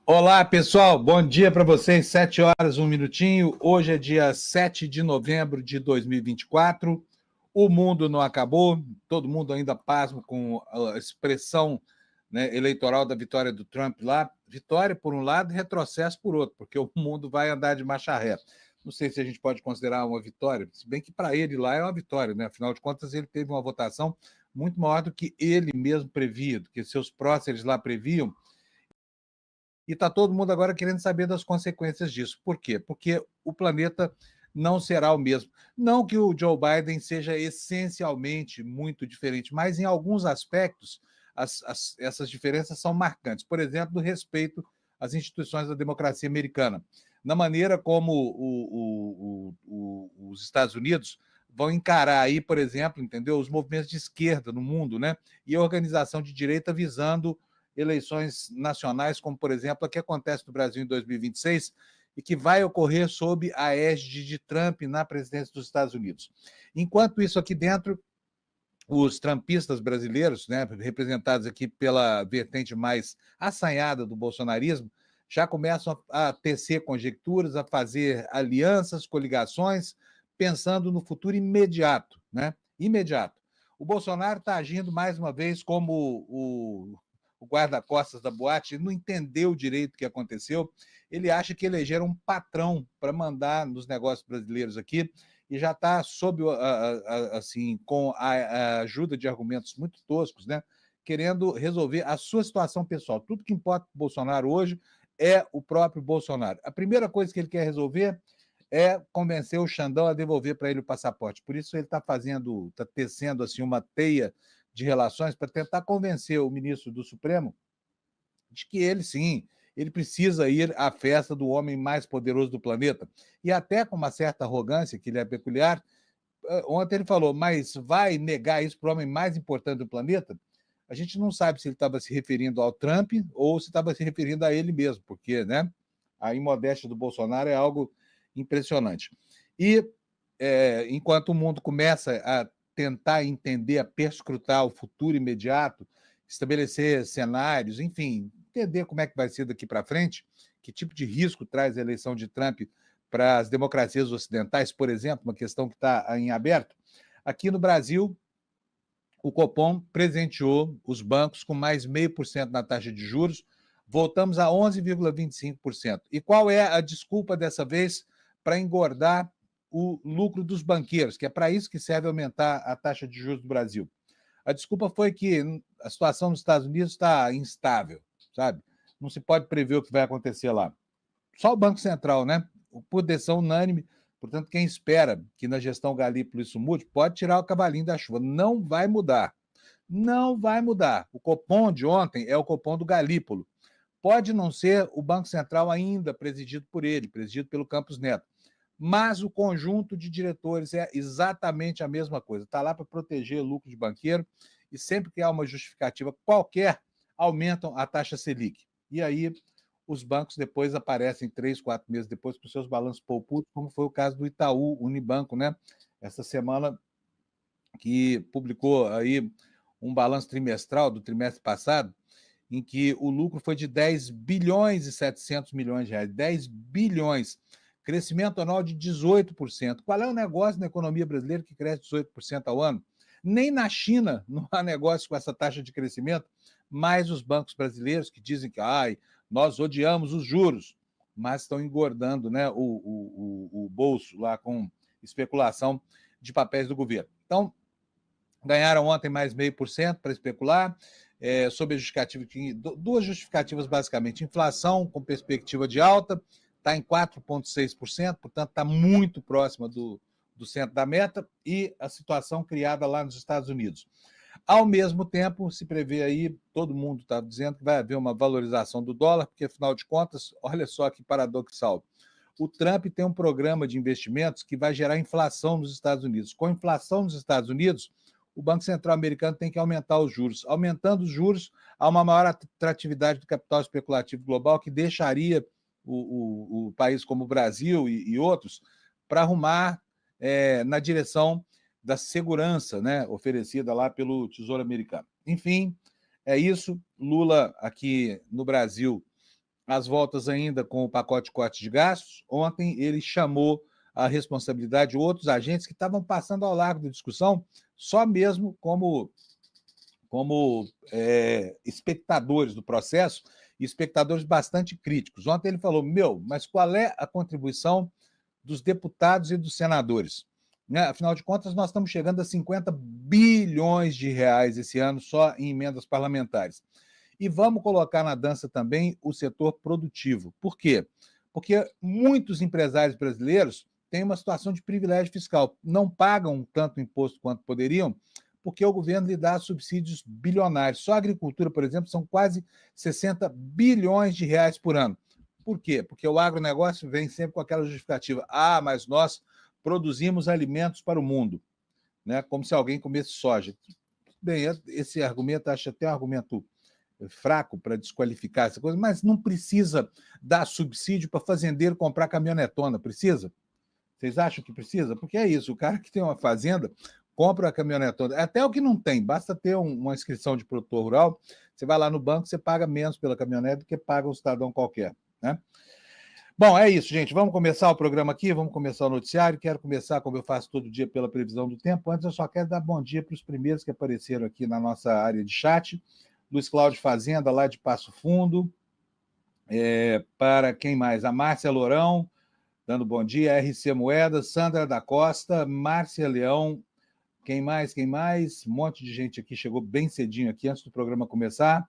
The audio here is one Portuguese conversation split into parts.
Olá, pessoal. Bom dia para vocês. 7 horas, um minutinho. Hoje é dia 7 de novembro de 2024. O mundo não acabou. Todo mundo ainda pasmo com a expressão, né, eleitoral da vitória do Trump lá. Vitória por um lado, retrocesso por outro, porque o mundo vai andar de marcha ré. Não sei se a gente pode considerar uma vitória, se bem que para ele lá é uma vitória, né? Afinal de contas, ele teve uma votação muito maior do que ele mesmo previa, do que seus próceres lá previam. E está todo mundo agora querendo saber das consequências disso. Por quê? Porque o planeta não será o mesmo. Não que o Joe Biden seja essencialmente muito diferente, mas em alguns aspectos essas diferenças são marcantes. Por exemplo, do respeito às instituições da democracia americana. Na maneira como os Estados Unidos vão encarar aí, por exemplo, entendeu, os movimentos de esquerda no mundo, né? E a organização de direita visando eleições nacionais, como, por exemplo, a que acontece no Brasil em 2026 e que vai ocorrer sob a égide de Trump na presidência dos Estados Unidos. Enquanto isso, aqui dentro, os trumpistas brasileiros, né, representados aqui pela vertente mais assanhada do bolsonarismo, já começam a tecer conjecturas, a fazer alianças, coligações, pensando no futuro imediato, né? Imediato. O Bolsonaro está agindo mais uma vez como o guarda-costas da boate, não entendeu direito o que aconteceu. Ele acha que elegeram um patrão para mandar nos negócios brasileiros aqui e já está sob assim com a ajuda de argumentos muito toscos, né? Querendo resolver a sua situação pessoal. Tudo que importa para o Bolsonaro hoje é o próprio Bolsonaro. A primeira coisa que ele quer resolver é convencer o Xandão a devolver para ele o passaporte. Por isso ele está tecendo assim uma teia de relações para tentar convencer o ministro do Supremo de que ele sim, ele precisa ir à festa do homem mais poderoso do planeta. E até com uma certa arrogância, que lhe é peculiar, ontem ele falou, mas vai negar isso para o homem mais importante do planeta? A gente não sabe se ele estava se referindo ao Trump ou se estava se referindo a ele mesmo, porque, né, a imodéstia do Bolsonaro é algo impressionante. E enquanto o mundo começa a tentar entender, a perscrutar o futuro imediato, estabelecer cenários, enfim, entender como é que vai ser daqui para frente, que tipo de risco traz a eleição de Trump para as democracias ocidentais, por exemplo, uma questão que está em aberto. Aqui no Brasil, o Copom presenteou os bancos com mais 0,5% na taxa de juros, voltamos a 11,25%. E qual é a desculpa dessa vez para engordar o lucro dos banqueiros, que é para isso que serve aumentar a taxa de juros do Brasil? A desculpa foi que a situação nos Estados Unidos está instável, sabe? Não se pode prever o que vai acontecer lá. Só o Banco Central, né? Por decisão unânime. Portanto, quem espera que na gestão Galípolo isso mude, pode tirar o cavalinho da chuva. Não vai mudar. Não vai mudar. O Copom de ontem é o Copom do Galípolo. Pode não ser o Banco Central ainda presidido por ele, presidido pelo Campos Neto. Mas o conjunto de diretores é exatamente a mesma coisa. Está lá para proteger o lucro de banqueiro e sempre que há uma justificativa qualquer, aumentam a taxa Selic. E aí os bancos depois aparecem 3, 4 meses depois com seus balanços poupudos, como foi o caso do Itaú Unibanco, né? Essa semana que publicou aí um balanço trimestral do trimestre passado, em que o lucro foi de 10 bilhões e 700 milhões de reais, 10 bilhões, crescimento anual de 18%. Qual é o negócio na economia brasileira que cresce 18% ao ano? Nem na China não há negócio com essa taxa de crescimento, mas os bancos brasileiros que dizem que nós odiamos os juros, mas estão engordando, né, o bolso lá com especulação de papéis do governo. Então, ganharam ontem mais 0,5% para especular, sob a justificativa, duas justificativas basicamente, inflação com perspectiva de alta, está em 4,6%, portanto está muito próxima do centro da meta, e a situação criada lá nos Estados Unidos. Ao mesmo tempo, se prevê aí, todo mundo está dizendo que vai haver uma valorização do dólar, porque afinal de contas, olha só que paradoxal, o Trump tem um programa de investimentos que vai gerar inflação nos Estados Unidos. Com inflação nos Estados Unidos, o Banco Central americano tem que aumentar os juros. Aumentando os juros, há uma maior atratividade do capital especulativo global que deixaria o país como o Brasil e outros para arrumar na direção da segurança, né, oferecida lá pelo Tesouro Americano. Enfim, é isso. Lula aqui no Brasil as voltas ainda com o pacote de corte de gastos. Ontem ele chamou a responsabilidade de outros agentes que estavam passando ao largo da discussão, só mesmo como espectadores do processo, e espectadores bastante críticos. Ontem ele falou, mas qual é a contribuição dos deputados e dos senadores? Né? Afinal de contas, nós estamos chegando a 50 bilhões de reais esse ano só em emendas parlamentares. E vamos colocar na dança também o setor produtivo. Por quê? Porque muitos empresários brasileiros têm uma situação de privilégio fiscal, não pagam tanto imposto quanto poderiam, porque o governo lhe dá subsídios bilionários. Só a agricultura, por exemplo, são quase 60 bilhões de reais por ano. Por quê? Porque o agronegócio vem sempre com aquela justificativa. Mas nós produzimos alimentos para o mundo, né? Como se alguém comesse soja. Bem, esse argumento, acho até um argumento fraco para desqualificar essa coisa, mas não precisa dar subsídio para fazendeiro comprar caminhonetona, precisa? Vocês acham que precisa? Porque é isso, o cara que tem uma fazenda compra a caminhonetona, até o que não tem, basta ter uma inscrição de produtor rural, você vai lá no banco, você paga menos pela caminhonete do que paga um cidadão qualquer, né? Bom, é isso, gente. Vamos começar o programa aqui, vamos começar o noticiário. Quero começar, como eu faço todo dia, pela previsão do tempo. Antes, eu só quero dar bom dia para os primeiros que apareceram aqui na nossa área de chat. Luiz Cláudio Fazenda, lá de Passo Fundo. Para quem mais? A Márcia Lourão, dando bom dia. RC Moedas, Sandra da Costa, Márcia Leão. Quem mais? Um monte de gente aqui chegou bem cedinho aqui, antes do programa começar.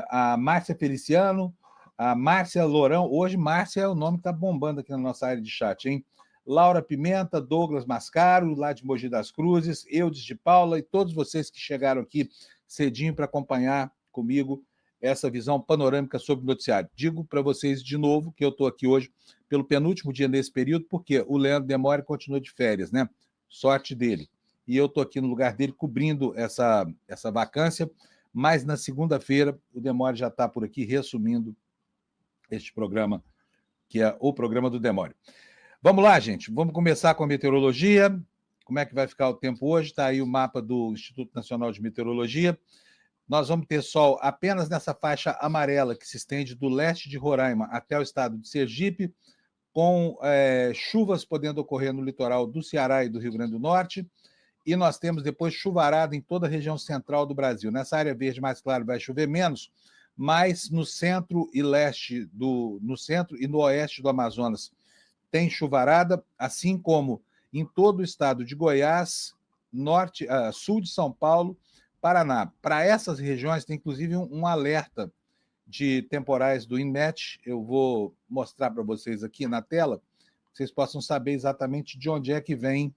A Márcia Feliciano, a Márcia Lourão. Hoje, Márcia é o nome que está bombando aqui na nossa área de chat, hein? Laura Pimenta, Douglas Mascaro, lá de Mogi das Cruzes, Eudes de Paula e todos vocês que chegaram aqui cedinho para acompanhar comigo essa visão panorâmica sobre o noticiário. Digo para vocês de novo que eu estou aqui hoje pelo penúltimo dia desse período, porque o Leandro Demore continua de férias, né? Sorte dele. E eu estou aqui no lugar dele cobrindo essa vacância, mas na segunda-feira o Demore já está por aqui reassumindo este programa, que é o programa do Demore. Vamos lá, gente. Vamos começar com a meteorologia. Como é que vai ficar o tempo hoje? Está aí o mapa do Instituto Nacional de Meteorologia. Nós vamos ter sol apenas nessa faixa amarela que se estende do leste de Roraima até o estado de Sergipe, com chuvas podendo ocorrer no litoral do Ceará e do Rio Grande do Norte. E nós temos depois chuvarada em toda a região central do Brasil. Nessa área verde mais clara vai chover menos, mas no centro e leste no centro e no oeste do Amazonas tem chuvarada, assim como em todo o estado de Goiás, sul de São Paulo, Paraná. Para essas regiões tem inclusive um alerta de temporais do INMET. Eu vou mostrar para vocês aqui na tela, vocês possam saber exatamente de onde é que vem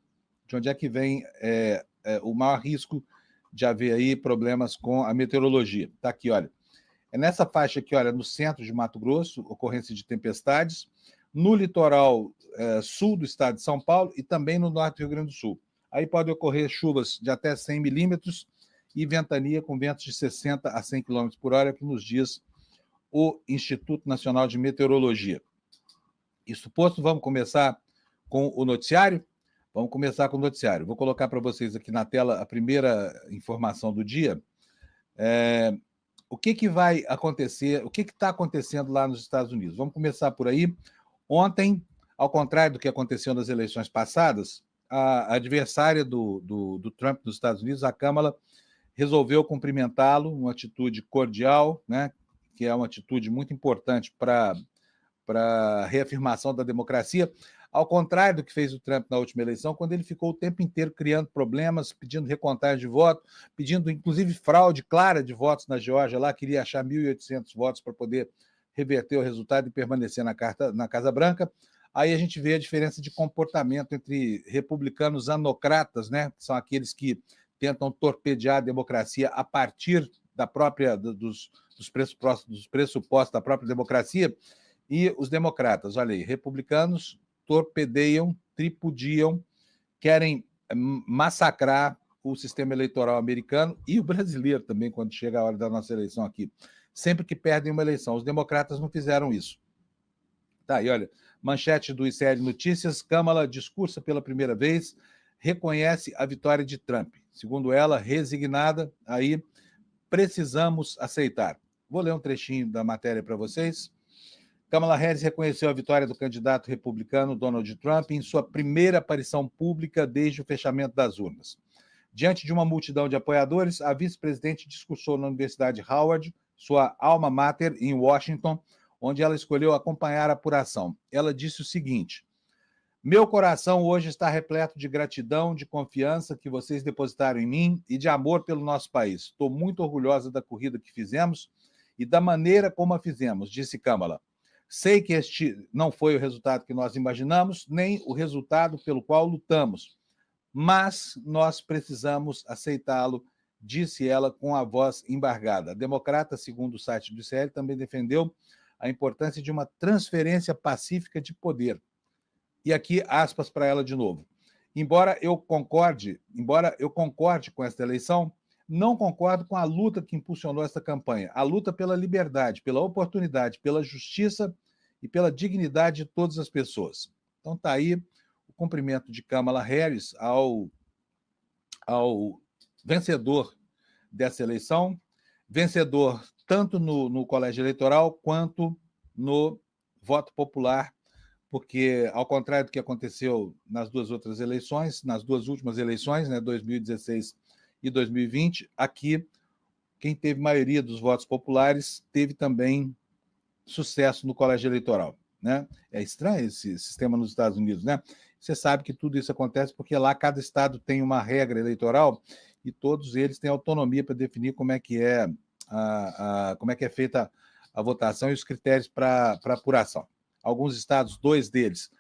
o maior risco de haver aí problemas com a meteorologia. Está aqui, olha. É nessa faixa aqui, olha, no centro de Mato Grosso, ocorrência de tempestades, no litoral sul do estado de São Paulo e também no norte do Rio Grande do Sul. Aí pode ocorrer chuvas de até 100 milímetros e ventania com ventos de 60 a 100 km por hora, que nos diz o Instituto Nacional de Meteorologia. Isso posto, vamos começar com o noticiário? Vamos começar com o noticiário. Vou colocar para vocês aqui na tela a primeira informação do dia. O que vai acontecer, o que está acontecendo lá nos Estados Unidos? Vamos começar por aí. Ontem, ao contrário do que aconteceu nas eleições passadas, a adversária do Trump nos Estados Unidos, a Câmara, resolveu cumprimentá-lo, uma atitude cordial, né, que é uma atitude muito importante para a reafirmação da democracia, ao contrário do que fez o Trump na última eleição, quando ele ficou o tempo inteiro criando problemas, pedindo recontagem de voto, pedindo, inclusive, fraude clara de votos na Geórgia, lá queria achar 1.800 votos para poder reverter o resultado e permanecer na Casa Branca. Aí a gente vê a diferença de comportamento entre republicanos anocratas, né, que são aqueles que tentam torpedear a democracia a partir dos pressupostos da própria democracia, e os democratas, olha aí, republicanos torpedeiam, tripudiam, querem massacrar o sistema eleitoral americano e o brasileiro também, quando chega a hora da nossa eleição aqui. Sempre que perdem uma eleição. Os democratas não fizeram isso. Tá aí, olha, manchete do ICL Notícias, Câmara discursa pela primeira vez, reconhece a vitória de Trump. Segundo ela, resignada, aí precisamos aceitar. Vou ler um trechinho da matéria para vocês. Kamala Harris reconheceu a vitória do candidato republicano Donald Trump em sua primeira aparição pública desde o fechamento das urnas. Diante de uma multidão de apoiadores, a vice-presidente discursou na Universidade Howard, sua alma mater, em Washington, onde ela escolheu acompanhar a apuração. Ela disse o seguinte: meu coração hoje está repleto de gratidão, de confiança que vocês depositaram em mim e de amor pelo nosso país. Estou muito orgulhosa da corrida que fizemos e da maneira como a fizemos, disse Kamala. Sei que este não foi o resultado que nós imaginamos, nem o resultado pelo qual lutamos, mas nós precisamos aceitá-lo, disse ela com a voz embargada. A democrata, segundo o site do ICL, também defendeu a importância de uma transferência pacífica de poder. E aqui, aspas para ela de novo. Embora eu concorde com esta eleição, não concordo com a luta que impulsionou essa campanha, a luta pela liberdade, pela oportunidade, pela justiça e pela dignidade de todas as pessoas. Então está aí o cumprimento de Kamala Harris ao vencedor dessa eleição, vencedor tanto no colégio eleitoral quanto no voto popular, porque, ao contrário do que aconteceu nas duas outras eleições, nas duas últimas eleições, né, 2016 e 2020, aqui, quem teve maioria dos votos populares teve também sucesso no colégio eleitoral. Né? É estranho esse sistema nos Estados Unidos, né? Você sabe que tudo isso acontece porque lá cada estado tem uma regra eleitoral e todos eles têm autonomia para definir como é que é feita a votação e os critérios para apuração. Alguns estados, 2 deles,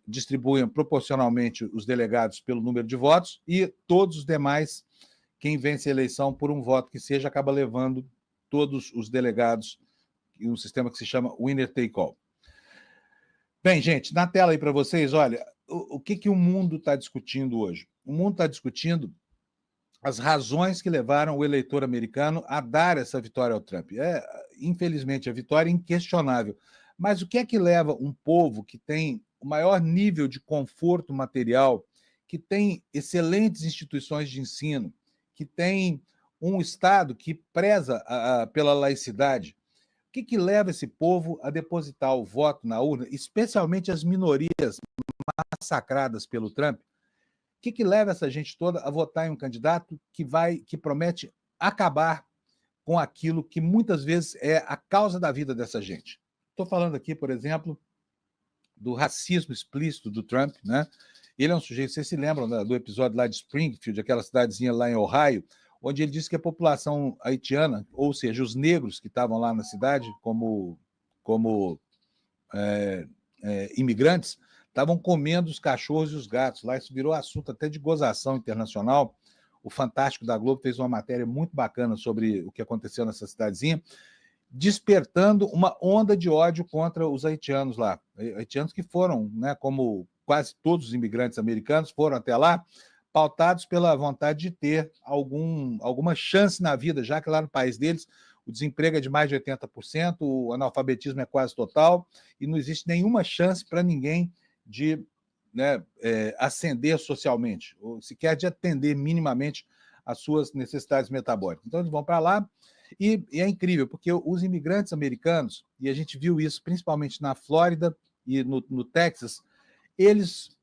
distribuem proporcionalmente os delegados pelo número de votos e todos os demais, quem vence a eleição por um voto que seja, acaba levando todos os delegados em um sistema que se chama winner take all. Bem, gente, na tela aí para vocês, olha, o que o mundo está discutindo hoje? O mundo está discutindo as razões que levaram o eleitor americano a dar essa vitória ao Trump. Infelizmente, a vitória é inquestionável. Mas o que é que leva um povo que tem o maior nível de conforto material, que tem excelentes instituições de ensino, que tem um Estado que preza pela laicidade, o que leva esse povo a depositar o voto na urna, especialmente as minorias massacradas pelo Trump? O que leva essa gente toda a votar em um candidato que promete acabar com aquilo que muitas vezes é a causa da vida dessa gente? Estou falando aqui, por exemplo, do racismo explícito do Trump, né? Ele é um sujeito, vocês se lembram do episódio lá de Springfield, aquela cidadezinha lá em Ohio, onde ele disse que a população haitiana, ou seja, os negros que estavam lá na cidade como imigrantes, estavam comendo os cachorros e os gatos. Lá isso virou assunto até de gozação internacional. O Fantástico da Globo fez uma matéria muito bacana sobre o que aconteceu nessa cidadezinha, despertando uma onda de ódio contra os haitianos lá. Haitianos que foram, né, como quase todos os imigrantes americanos, foram até lá, pautados pela vontade de ter alguma chance na vida, já que lá no país deles o desemprego é de mais de 80%, o analfabetismo é quase total, e não existe nenhuma chance para ninguém de, né, ascender socialmente, ou sequer de atender minimamente às suas necessidades metabólicas. Então eles vão para lá, e é incrível, porque os imigrantes americanos, e a gente viu isso principalmente na Flórida e no Texas, eles,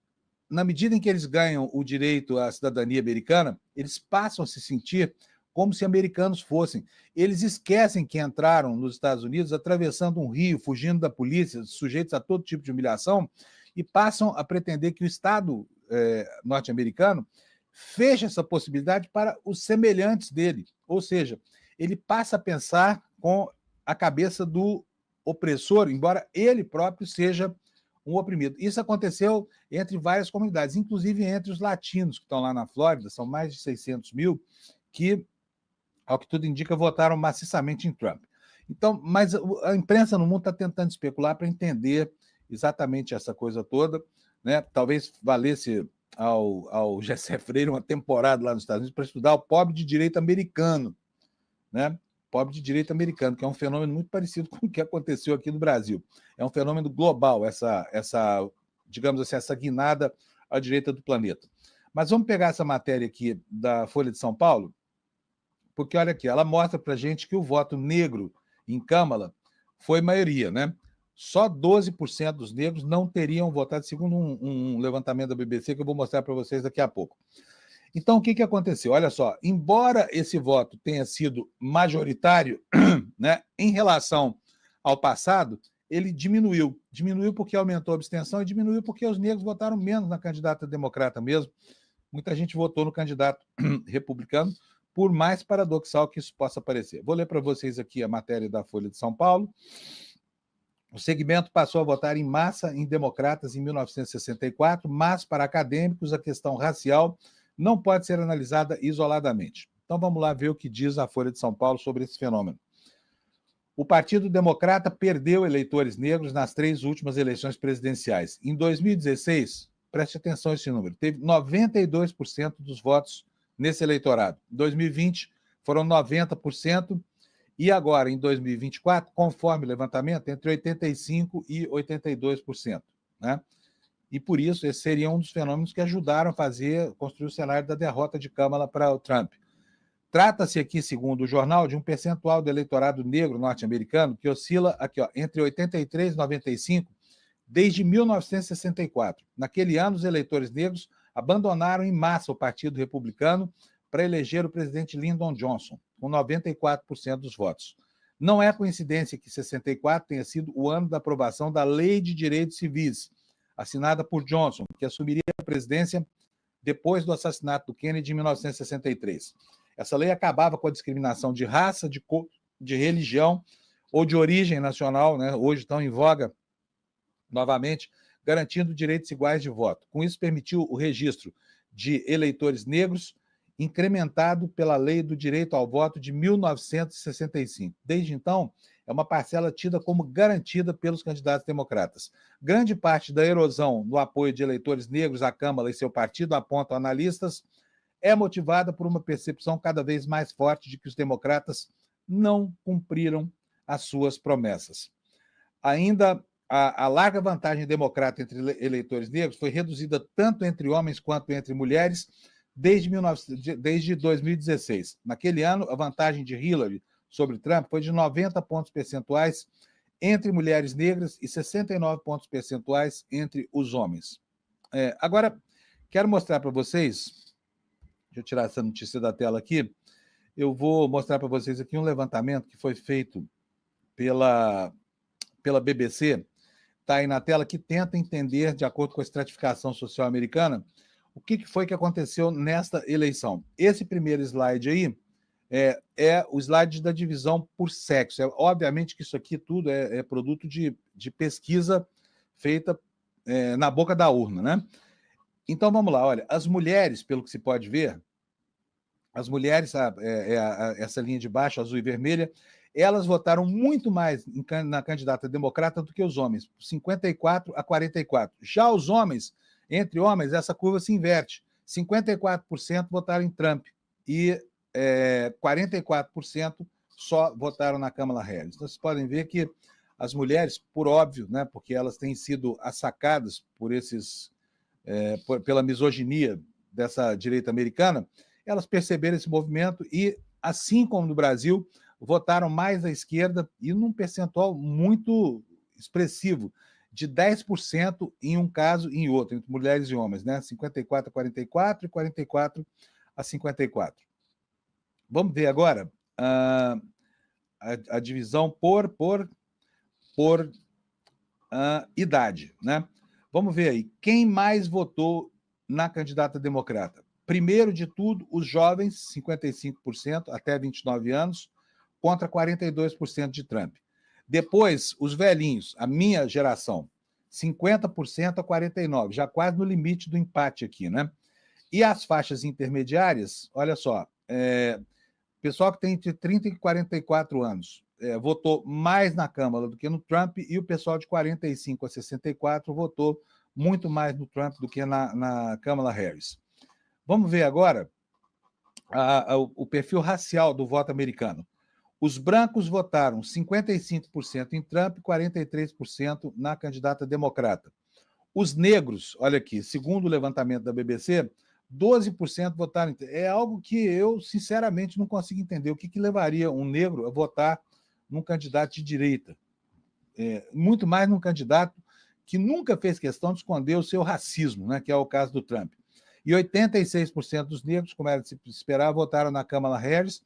na medida em que eles ganham o direito à cidadania americana, eles passam a se sentir como se americanos fossem. Eles esquecem que entraram nos Estados Unidos atravessando um rio, fugindo da polícia, sujeitos a todo tipo de humilhação, e passam a pretender que o Estado norte-americano feche essa possibilidade para os semelhantes dele. Ou seja, ele passa a pensar com a cabeça do opressor, embora ele próprio seja um oprimido. Isso aconteceu entre várias comunidades, inclusive entre os latinos que estão lá na Flórida, são mais de 600 mil, que, ao que tudo indica, votaram maciçamente em Trump. Então, mas a imprensa no mundo está tentando especular para entender exatamente essa coisa toda, né? Talvez valesse ao Gessé Freire uma temporada lá nos Estados Unidos para estudar o pobre de direito americano, né? Pobre de direito americano, que é um fenômeno muito parecido com o que aconteceu aqui no Brasil. É um fenômeno global, digamos assim, essa guinada à direita do planeta. Mas vamos pegar essa matéria aqui da Folha de São Paulo, porque olha aqui, ela mostra para a gente que o voto negro em Câmara, foi maioria, né? Só 12% dos negros não teriam votado, segundo um levantamento da BBC que eu vou mostrar para vocês daqui a pouco. Então, o que aconteceu? Olha só, embora esse voto tenha sido majoritário, né, em relação ao passado, ele diminuiu. Diminuiu porque aumentou a abstenção e diminuiu porque os negros votaram menos na candidata democrata mesmo. Muita gente votou no candidato republicano, por mais paradoxal que isso possa parecer. Vou ler para vocês aqui a matéria da Folha de São Paulo. O segmento passou a votar em massa em democratas em 1964, mas para acadêmicos a questão racial não pode ser analisada isoladamente. Então vamos lá ver o que diz a Folha de São Paulo sobre esse fenômeno. O Partido Democrata perdeu eleitores negros nas 3 últimas eleições presidenciais. Em 2016, preste atenção a esse número, teve 92% dos votos nesse eleitorado. Em 2020, foram 90%. E agora, em 2024, conforme o levantamento, entre 85% e 82%. Né? E por isso, esse seria um dos fenômenos que ajudaram a construir o cenário da derrota de Câmara para o Trump. Trata-se aqui, segundo o jornal, de um percentual do eleitorado negro norte-americano que oscila aqui, ó, entre 83% e 95% desde 1964. Naquele ano, os eleitores negros abandonaram em massa o Partido Republicano para eleger o presidente Lyndon Johnson, com 94% dos votos. Não é coincidência que 64 tenha sido o ano da aprovação da Lei de Direitos Civis, assinada por Johnson, que assumiria a presidência depois do assassinato do Kennedy em 1963. Essa lei acabava com a discriminação de raça, de cor, de religião ou de origem nacional, né? Hoje estão em voga novamente, garantindo direitos iguais de voto. Com isso, permitiu o registro de eleitores negros, incrementado pela Lei do Direito ao Voto de 1965. Desde então, é uma parcela tida como garantida pelos candidatos democratas. Grande parte da erosão no apoio de eleitores negros à Câmara e seu partido, apontam analistas, é motivada por uma percepção cada vez mais forte de que os democratas não cumpriram as suas promessas. Ainda a larga vantagem democrata entre eleitores negros foi reduzida tanto entre homens quanto entre mulheres desde 2016. Naquele ano, a vantagem de Hillary sobre Trump foi de 90 pontos percentuais entre mulheres negras e 69 pontos percentuais entre os homens. Agora, quero mostrar para vocês, deixa eu tirar essa notícia da tela aqui, eu vou mostrar para vocês aqui um levantamento que foi feito pela BBC, está aí na tela, que tenta entender, de acordo com a estratificação social americana, o que foi que aconteceu nesta eleição. Esse primeiro slide aí é o slide da divisão por sexo. Obviamente que isso aqui tudo é produto de pesquisa feita na boca da urna, né? Então, vamos lá, olha, as mulheres, pelo que se pode ver, as mulheres, essa linha de baixo, azul e vermelha, elas votaram muito mais na candidata democrata do que os homens, 54 a 44. Já os homens, entre homens, essa curva se inverte. 54% votaram em Trump e 44% só votaram na Kamala Harris. Então, vocês podem ver que as mulheres, por óbvio, né, porque elas têm sido assacadas pela misoginia dessa direita americana, elas perceberam esse movimento e, assim como no Brasil, votaram mais à esquerda e num percentual muito expressivo, de 10% em um caso e em outro, entre mulheres e homens, né? 54 a 44 e 44 a 54. Vamos ver agora a divisão por idade, né? Vamos ver aí, quem mais votou na candidata democrata? Primeiro de tudo, os jovens, 55%, até 29 anos, contra 42% de Trump. Depois, os velhinhos, a minha geração, 50% a 49%, já quase no limite do empate aqui, né? E as faixas intermediárias, olha só, pessoal que tem entre 30 e 44 anos votou mais na Câmara do que no Trump, e o pessoal de 45 a 64 votou muito mais no Trump do que na Kamala Harris. Vamos ver agora o perfil racial do voto americano. Os brancos votaram 55% em Trump e 43% na candidata democrata. Os negros, olha aqui, segundo o levantamento da BBC, 12% votaram. É algo que eu, sinceramente, não consigo entender. O que levaria um negro a votar num candidato de direita, muito mais num candidato que nunca fez questão de esconder o seu racismo, né, que é o caso do Trump. E 86% dos negros, como era de se esperar, votaram na Kamala Harris,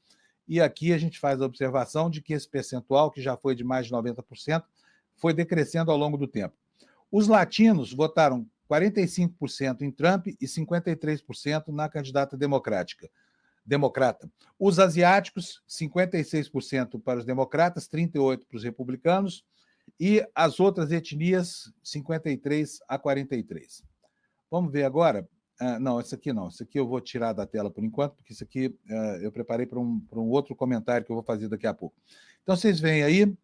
e aqui a gente faz a observação de que esse percentual, que já foi de mais de 90%, foi decrescendo ao longo do tempo. Os latinos votaram 45% em Trump e 53% na candidata democrata. Os asiáticos, 56% para os democratas, 38% para os republicanos, e as outras etnias, 53-43. Vamos ver agora. Não, esse aqui não. Esse aqui eu vou tirar da tela por enquanto, porque isso aqui eu preparei para um outro comentário que eu vou fazer daqui a pouco. Então, vocês veem aí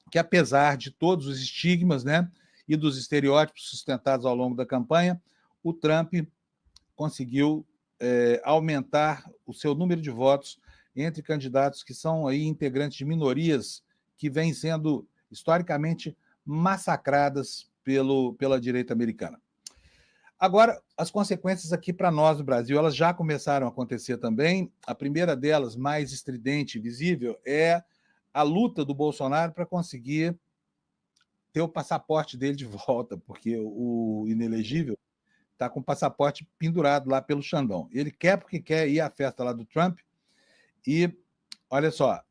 que, apesar de todos os estigmas, né, e dos estereótipos sustentados ao longo da campanha, o Trump conseguiu aumentar o seu número de votos entre candidatos que são aí integrantes de minorias que vêm sendo historicamente massacradas pela direita americana. Agora, as consequências aqui para nós no Brasil, elas já começaram a acontecer também. A primeira delas, mais estridente e visível, é a luta do Bolsonaro para conseguir ter o passaporte dele de volta, porque o inelegível está com o passaporte pendurado lá pelo Xandão. Ele quer porque quer ir à festa lá do Trump e, olha só,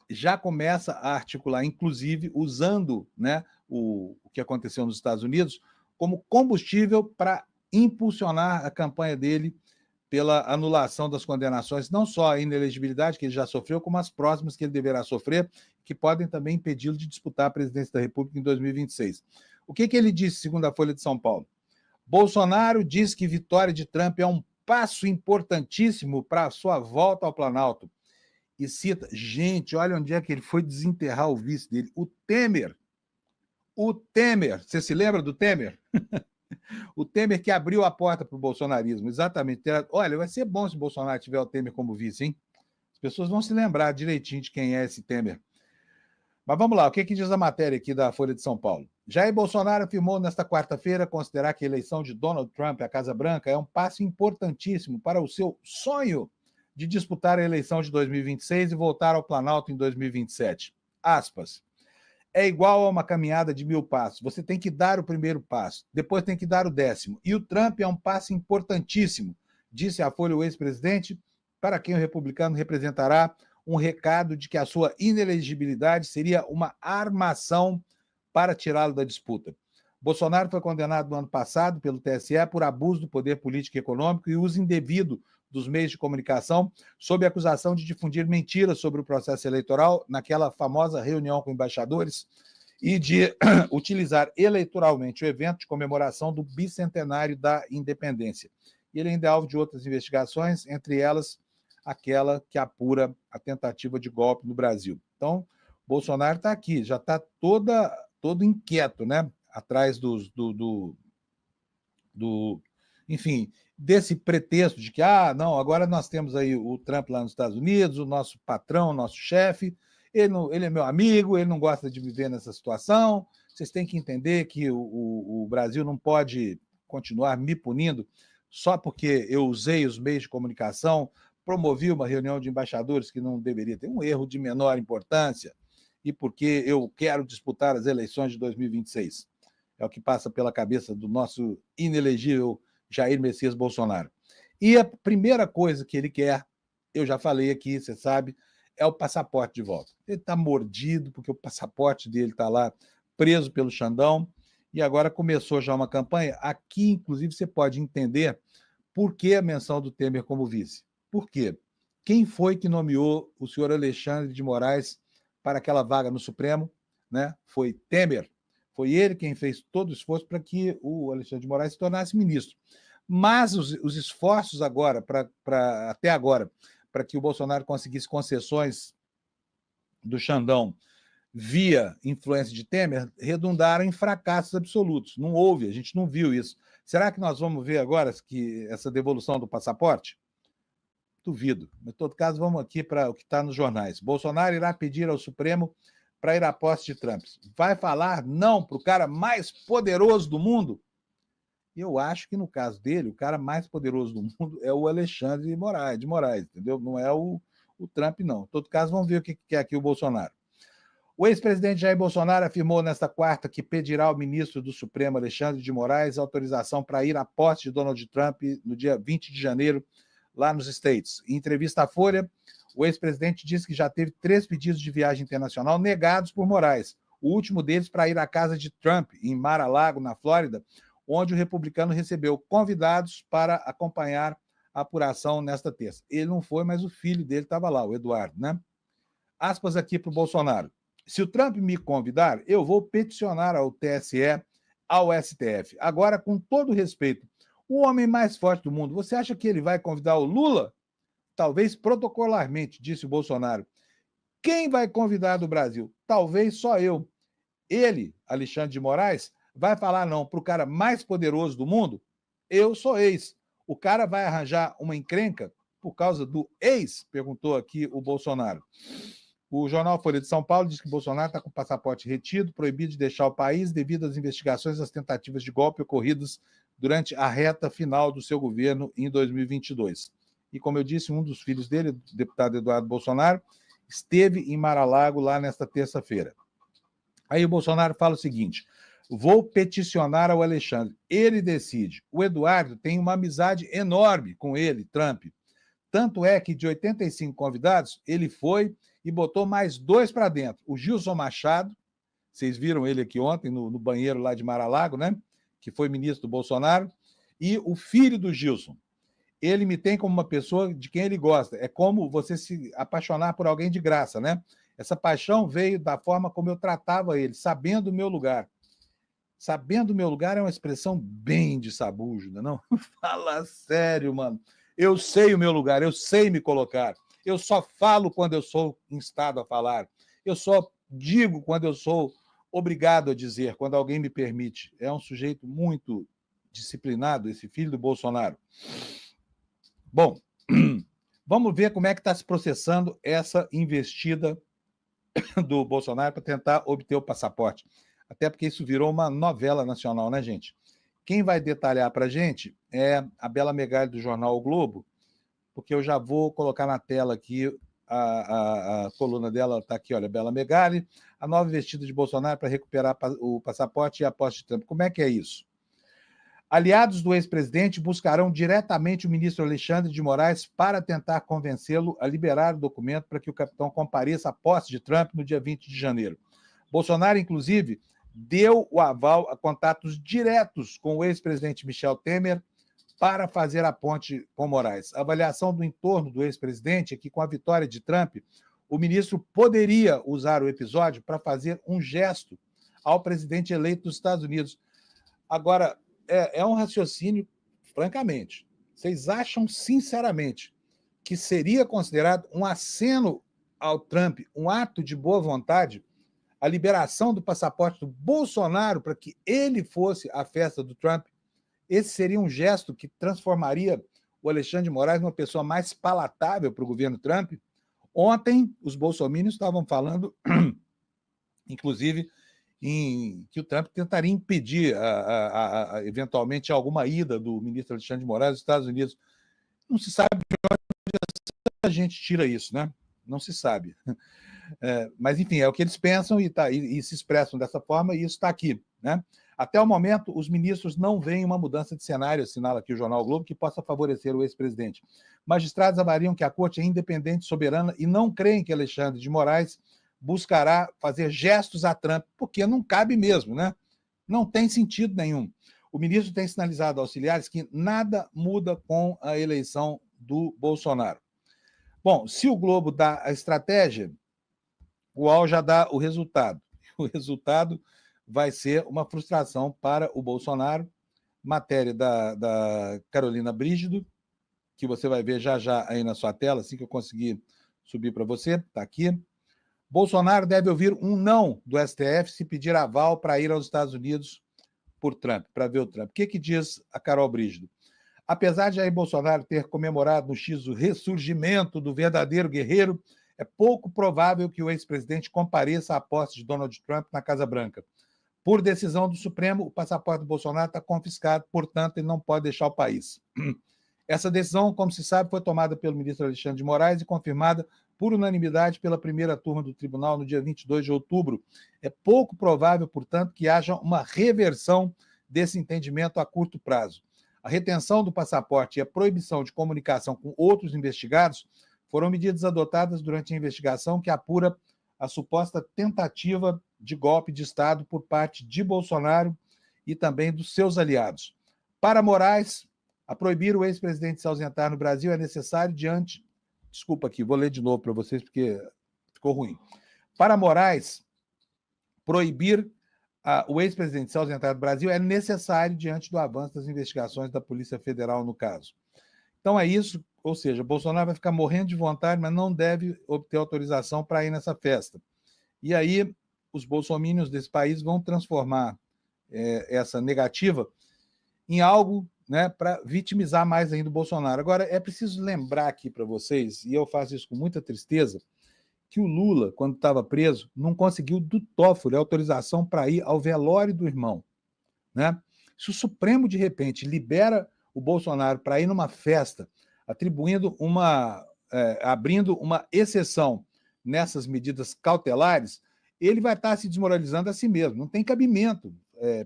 já começa a articular, inclusive, usando, né, o que aconteceu nos Estados Unidos como combustível para impulsionar a campanha dele pela anulação das condenações, não só a inelegibilidade que ele já sofreu, como as próximas que ele deverá sofrer, que podem também impedi-lo de disputar a presidência da República em 2026. O que ele disse, segundo a Folha de São Paulo? Bolsonaro diz que vitória de Trump é um passo importantíssimo para a sua volta ao Planalto. E cita, gente, olha onde é que ele foi desenterrar o vice dele, o Temer. O Temer, você se lembra do Temer? O Temer que abriu a porta para o bolsonarismo, exatamente. Olha, vai ser bom se o Bolsonaro tiver o Temer como vice, hein? As pessoas vão se lembrar direitinho de quem é esse Temer. Mas vamos lá, o que diz a matéria aqui da Folha de São Paulo? Jair Bolsonaro afirmou nesta quarta-feira considerar que a eleição de Donald Trump à Casa Branca é um passo importantíssimo para o seu sonho de disputar a eleição de 2026 e voltar ao Planalto em 2027. Aspas. É igual a uma caminhada de 1000 passos. Você tem que dar o primeiro passo, depois tem que dar o 10º. E o Trump é um passo importantíssimo, disse à Folha o ex-presidente, para quem o republicano representará um recado de que a sua inelegibilidade seria uma armação para tirá-lo da disputa. Bolsonaro foi condenado no ano passado pelo TSE por abuso do poder político e econômico e uso indevido dos meios de comunicação, sob a acusação de difundir mentiras sobre o processo eleitoral naquela famosa reunião com embaixadores e de utilizar eleitoralmente o evento de comemoração do bicentenário da independência. E ele ainda é alvo de outras investigações, entre elas aquela que apura a tentativa de golpe no Brasil. Então, Bolsonaro está aqui, já está todo inquieto, né? Atrás enfim, desse pretexto de que, não, agora nós temos aí o Trump lá nos Estados Unidos, o nosso patrão, o nosso chefe, ele é meu amigo, ele não gosta de viver nessa situação, vocês têm que entender que o Brasil não pode continuar me punindo só porque eu usei os meios de comunicação, promovi uma reunião de embaixadores que não deveria ter um erro de menor importância, e porque eu quero disputar as eleições de 2026. É o que passa pela cabeça do nosso inelegível Jair Messias Bolsonaro. E a primeira coisa que ele quer, eu já falei aqui, você sabe, é o passaporte de volta. Ele está mordido porque o passaporte dele está lá preso pelo Xandão e agora começou já uma campanha. Aqui, inclusive, você pode entender por que a menção do Temer como vice. Por quê? Quem foi que nomeou o senhor Alexandre de Moraes para aquela vaga no Supremo? Né? Foi Temer. Foi ele quem fez todo o esforço para que o Alexandre de Moraes se tornasse ministro. Mas os esforços agora, até agora, para que o Bolsonaro conseguisse concessões do Xandão via influência de Temer, redundaram em fracassos absolutos. Não houve, a gente não viu isso. Será que nós vamos ver agora essa devolução do passaporte? Duvido. Em todo caso, vamos aqui para o que está nos jornais. Bolsonaro irá pedir ao Supremo para ir à posse de Trump. Vai falar não para o cara mais poderoso do mundo? Eu acho que, no caso dele, o cara mais poderoso do mundo é o Alexandre de Moraes, entendeu? Não é o Trump, não. Em todo caso, vamos ver o que quer aqui o Bolsonaro. O ex-presidente Jair Bolsonaro afirmou nesta quarta que pedirá ao ministro do Supremo, Alexandre de Moraes, autorização para ir à posse de Donald Trump no dia 20 de janeiro, lá nos States. Em entrevista à Folha, o ex-presidente disse que já teve 3 pedidos de viagem internacional negados por Moraes, o último deles para ir à casa de Trump, em Mar-a-Lago, na Flórida, onde o republicano recebeu convidados para acompanhar a apuração nesta terça. Ele não foi, mas o filho dele estava lá, o Eduardo, né? Aspas aqui para o Bolsonaro. Se o Trump me convidar, eu vou peticionar ao TSE, ao STF. Agora, com todo respeito, o homem mais forte do mundo, você acha que ele vai convidar o Lula? Talvez protocolarmente, disse o Bolsonaro. Quem vai convidar do Brasil? Talvez só eu. Ele, Alexandre de Moraes, vai falar não para o cara mais poderoso do mundo? Eu sou ex. O cara vai arranjar uma encrenca por causa do ex? Perguntou aqui o Bolsonaro. O jornal Folha de São Paulo diz que Bolsonaro está com o passaporte retido, proibido de deixar o país devido às investigações das tentativas de golpe ocorridas durante a reta final do seu governo em 2022. E, como eu disse, um dos filhos dele, o deputado Eduardo Bolsonaro, esteve em Mar-a-Lago lá nesta terça-feira. Aí o Bolsonaro fala o seguinte: vou peticionar ao Alexandre, ele decide. O Eduardo tem uma amizade enorme com ele, Trump. Tanto é que de 85 convidados, ele foi e botou mais 2 para dentro. O Gilson Machado, vocês viram ele aqui ontem no banheiro lá de Mar-a-Lago, né? Que foi ministro do Bolsonaro, e o filho do Gilson. Ele me tem como uma pessoa de quem ele gosta. É como você se apaixonar por alguém de graça, né? Essa paixão veio da forma como eu tratava ele, sabendo o meu lugar. Sabendo o meu lugar é uma expressão bem de sabujo, não? Fala sério, mano. Eu sei o meu lugar, eu sei me colocar. Eu só falo quando eu sou instado a falar. Eu só digo quando eu sou obrigado a dizer, quando alguém me permite. É um sujeito muito disciplinado, esse filho do Bolsonaro. Bom, vamos ver como é que está se processando essa investida do Bolsonaro para tentar obter o passaporte. Até porque isso virou uma novela nacional, né, gente? Quem vai detalhar para a gente é a Bela Megali, do jornal O Globo, porque eu já vou colocar na tela aqui, a coluna dela está aqui, olha, Bela Megali, a nova investida de Bolsonaro para recuperar o passaporte e a posse de Trump. Como é que é isso? Aliados do ex-presidente buscarão diretamente o ministro Alexandre de Moraes para tentar convencê-lo a liberar o documento para que o capitão compareça à posse de Trump no dia 20 de janeiro. Bolsonaro, inclusive, deu o aval a contatos diretos com o ex-presidente Michel Temer para fazer a ponte com Moraes. A avaliação do entorno do ex-presidente é que, com a vitória de Trump, o ministro poderia usar o episódio para fazer um gesto ao presidente eleito dos Estados Unidos. Agora, é um raciocínio, francamente. Vocês acham, sinceramente, que seria considerado um aceno ao Trump, um ato de boa vontade, a liberação do passaporte do Bolsonaro para que ele fosse à festa do Trump? Esse seria um gesto que transformaria o Alexandre de Moraes numa pessoa mais palatável para o governo Trump? Ontem, os bolsominions estavam falando, inclusive, que o Trump tentaria impedir, eventualmente, alguma ida do ministro Alexandre de Moraes aos Estados Unidos. Não se sabe de onde a gente tira isso, né? Não se sabe. Mas, enfim, é o que eles pensam e se expressam dessa forma, e isso está aqui, né? Até o momento, os ministros não veem uma mudança de cenário, assinala aqui o jornal o Globo, que possa favorecer o ex-presidente. Magistrados avaliam que a corte é independente, soberana, e não creem que Alexandre de Moraes buscará fazer gestos a Trump, porque não cabe mesmo, né? Não tem sentido nenhum. O ministro tem sinalizado aos auxiliares que nada muda com a eleição do Bolsonaro. Bom, se o Globo dá a estratégia, o UOL já dá o resultado. O resultado vai ser uma frustração para o Bolsonaro. Matéria da Carolina Brígido, que você vai ver já aí na sua tela, assim que eu conseguir subir para você, está aqui. Bolsonaro deve ouvir um não do STF se pedir aval para ir aos Estados Unidos por Trump, para ver o Trump. O que diz a Carol Brígido? Apesar de Jair Bolsonaro ter comemorado no X o ressurgimento do verdadeiro guerreiro, é pouco provável que o ex-presidente compareça à posse de Donald Trump na Casa Branca. Por decisão do Supremo, o passaporte do Bolsonaro está confiscado, portanto, ele não pode deixar o país. Essa decisão, como se sabe, foi tomada pelo ministro Alexandre de Moraes e confirmada por unanimidade pela primeira turma do tribunal no dia 22 de outubro. É pouco provável, portanto, que haja uma reversão desse entendimento a curto prazo. A retenção do passaporte e a proibição de comunicação com outros investigados foram medidas adotadas durante a investigação que apura a suposta tentativa de golpe de Estado por parte de Bolsonaro e também dos seus aliados. Para Moraes, a proibir o ex-presidente se ausentar no Brasil é necessário diante... Desculpa aqui, vou ler de novo para vocês porque ficou ruim. Para Moraes, proibir o ex-presidente se ausentar do Brasil é necessário diante do avanço das investigações da Polícia Federal no caso. Então é isso, ou seja, Bolsonaro vai ficar morrendo de vontade, mas não deve obter autorização para ir nessa festa. E aí os bolsomínios desse país vão transformar essa negativa em algo, né, para vitimizar mais ainda o Bolsonaro. Agora, é preciso lembrar aqui para vocês, e eu faço isso com muita tristeza, que o Lula, quando estava preso, não conseguiu do Toffoli a autorização para ir ao velório do irmão. Né? Se o Supremo, de repente, libera o Bolsonaro para ir numa festa, abrindo uma exceção nessas medidas cautelares, ele vai estar se desmoralizando a si mesmo. Não tem cabimento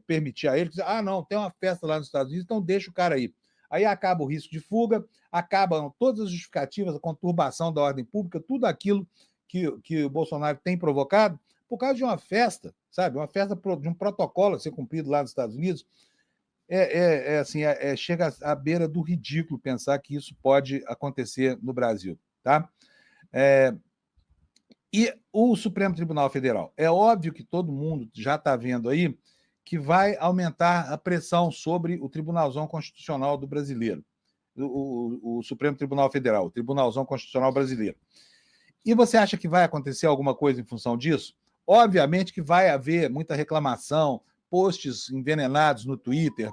permitir a ele dizer, não, tem uma festa lá nos Estados Unidos, então deixa o cara aí. Aí acaba o risco de fuga, acabam todas as justificativas, a conturbação da ordem pública, tudo aquilo que o Bolsonaro tem provocado por causa de uma festa, sabe? Uma festa de um protocolo a ser cumprido lá nos Estados Unidos. Chega à beira do ridículo pensar que isso pode acontecer no Brasil, tá? E o Supremo Tribunal Federal, é óbvio que todo mundo já está vendo aí que vai aumentar a pressão sobre o Tribunalzão Constitucional do brasileiro, o Supremo Tribunal Federal, o Tribunalzão Constitucional brasileiro. E você acha que vai acontecer alguma coisa em função disso? Obviamente que vai haver muita reclamação, posts envenenados no Twitter,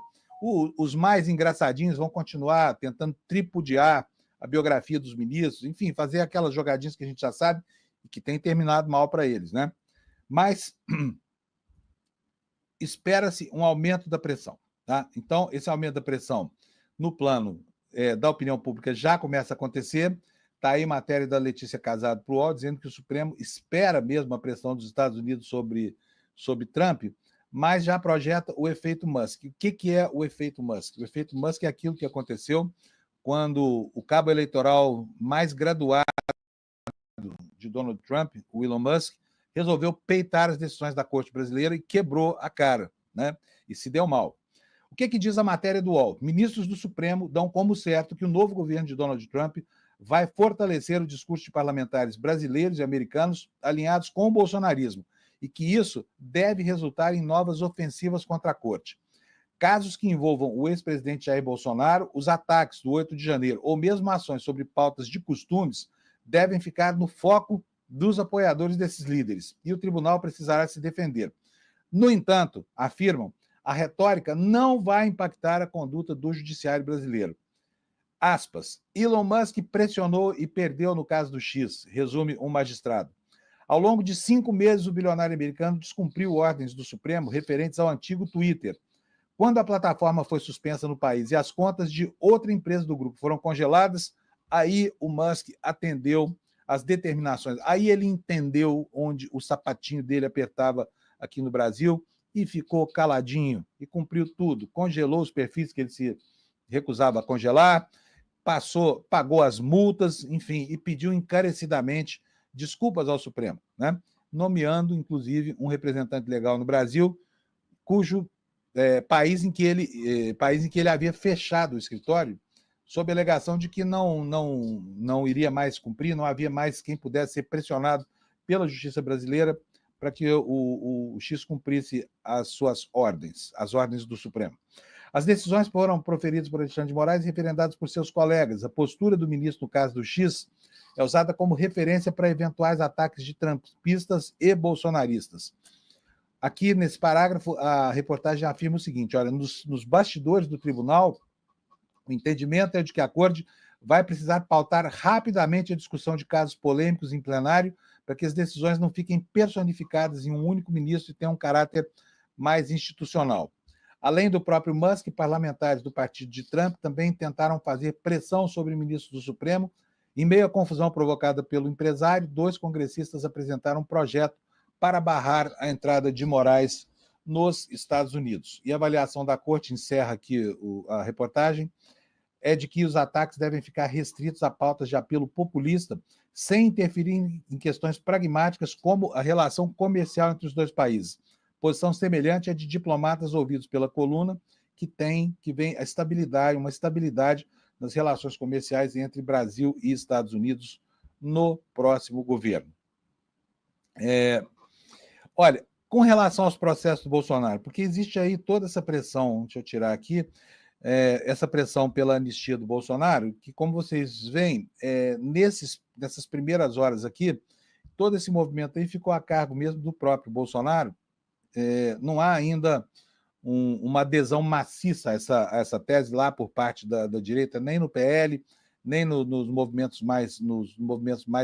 os mais engraçadinhos vão continuar tentando tripudiar a biografia dos ministros, enfim, fazer aquelas jogadinhas que a gente já sabe e que tem terminado mal para eles, né? Mas espera-se um aumento da pressão, tá? Então, esse aumento da pressão no plano da opinião pública já começa a acontecer. Está aí matéria da Letícia Casado para o UOL, dizendo que o Supremo espera mesmo a pressão dos Estados Unidos sobre Trump, mas já projeta o efeito Musk. O que é o efeito Musk? O efeito Musk é aquilo que aconteceu quando o cabo eleitoral mais graduado de Donald Trump, o Elon Musk, resolveu peitar as decisões da Corte Brasileira e quebrou a cara, né? E se deu mal. O que diz a matéria do UOL? Ministros do Supremo dão como certo que o novo governo de Donald Trump vai fortalecer o discurso de parlamentares brasileiros e americanos alinhados com o bolsonarismo e que isso deve resultar em novas ofensivas contra a Corte. Casos que envolvam o ex-presidente Jair Bolsonaro, os ataques do 8 de janeiro ou mesmo ações sobre pautas de costumes devem ficar no foco dos apoiadores desses líderes e o tribunal precisará se defender. No entanto, afirmam, a retórica não vai impactar a conduta do judiciário brasileiro. Aspas, Elon Musk pressionou e perdeu no caso do X, resume um magistrado. Ao longo de 5 meses, o bilionário americano descumpriu ordens do Supremo referentes ao antigo Twitter. Quando a plataforma foi suspensa no país e as contas de outra empresa do grupo foram congeladas, aí o Musk atendeu as determinações. Aí ele entendeu onde o sapatinho dele apertava aqui no Brasil e ficou caladinho e cumpriu tudo. Congelou os perfis que ele se recusava a congelar, pagou as multas, enfim, e pediu encarecidamente desculpas ao Supremo, né? Nomeando, inclusive, um representante legal no Brasil, cujo país em que ele havia fechado o escritório, sob a alegação de que não iria mais cumprir, não havia mais quem pudesse ser pressionado pela justiça brasileira para que o X cumprisse as suas ordens, as ordens do Supremo. As decisões foram proferidas por Alexandre de Moraes e referendadas por seus colegas. A postura do ministro no caso do X é usada como referência para eventuais ataques de trumpistas e bolsonaristas. Aqui, nesse parágrafo, a reportagem afirma o seguinte, olha, nos bastidores do tribunal, o entendimento é de que a Corte vai precisar pautar rapidamente a discussão de casos polêmicos em plenário para que as decisões não fiquem personificadas em um único ministro e tenham um caráter mais institucional. Além do próprio Musk, parlamentares do partido de Trump também tentaram fazer pressão sobre ministros do Supremo Em meio à confusão provocada pelo empresário, 2 congressistas apresentaram um projeto para barrar a entrada de Moraes nos Estados Unidos. E a avaliação da corte, encerra aqui a reportagem, é de que os ataques devem ficar restritos a pautas de apelo populista, sem interferir em questões pragmáticas como a relação comercial entre os dois países. Posição semelhante à de diplomatas ouvidos pela coluna, que vem a estabilidade, uma estabilidade nas relações comerciais entre Brasil e Estados Unidos no próximo governo. Olha, com relação aos processos do Bolsonaro, porque existe aí toda essa pressão, deixa eu tirar aqui, essa pressão pela anistia do Bolsonaro, que, como vocês veem, nessas primeiras horas aqui, todo esse movimento aí ficou a cargo mesmo do próprio Bolsonaro. Não há ainda uma adesão maciça a essa tese lá por parte da direita, nem no PL, nem nos movimentos mais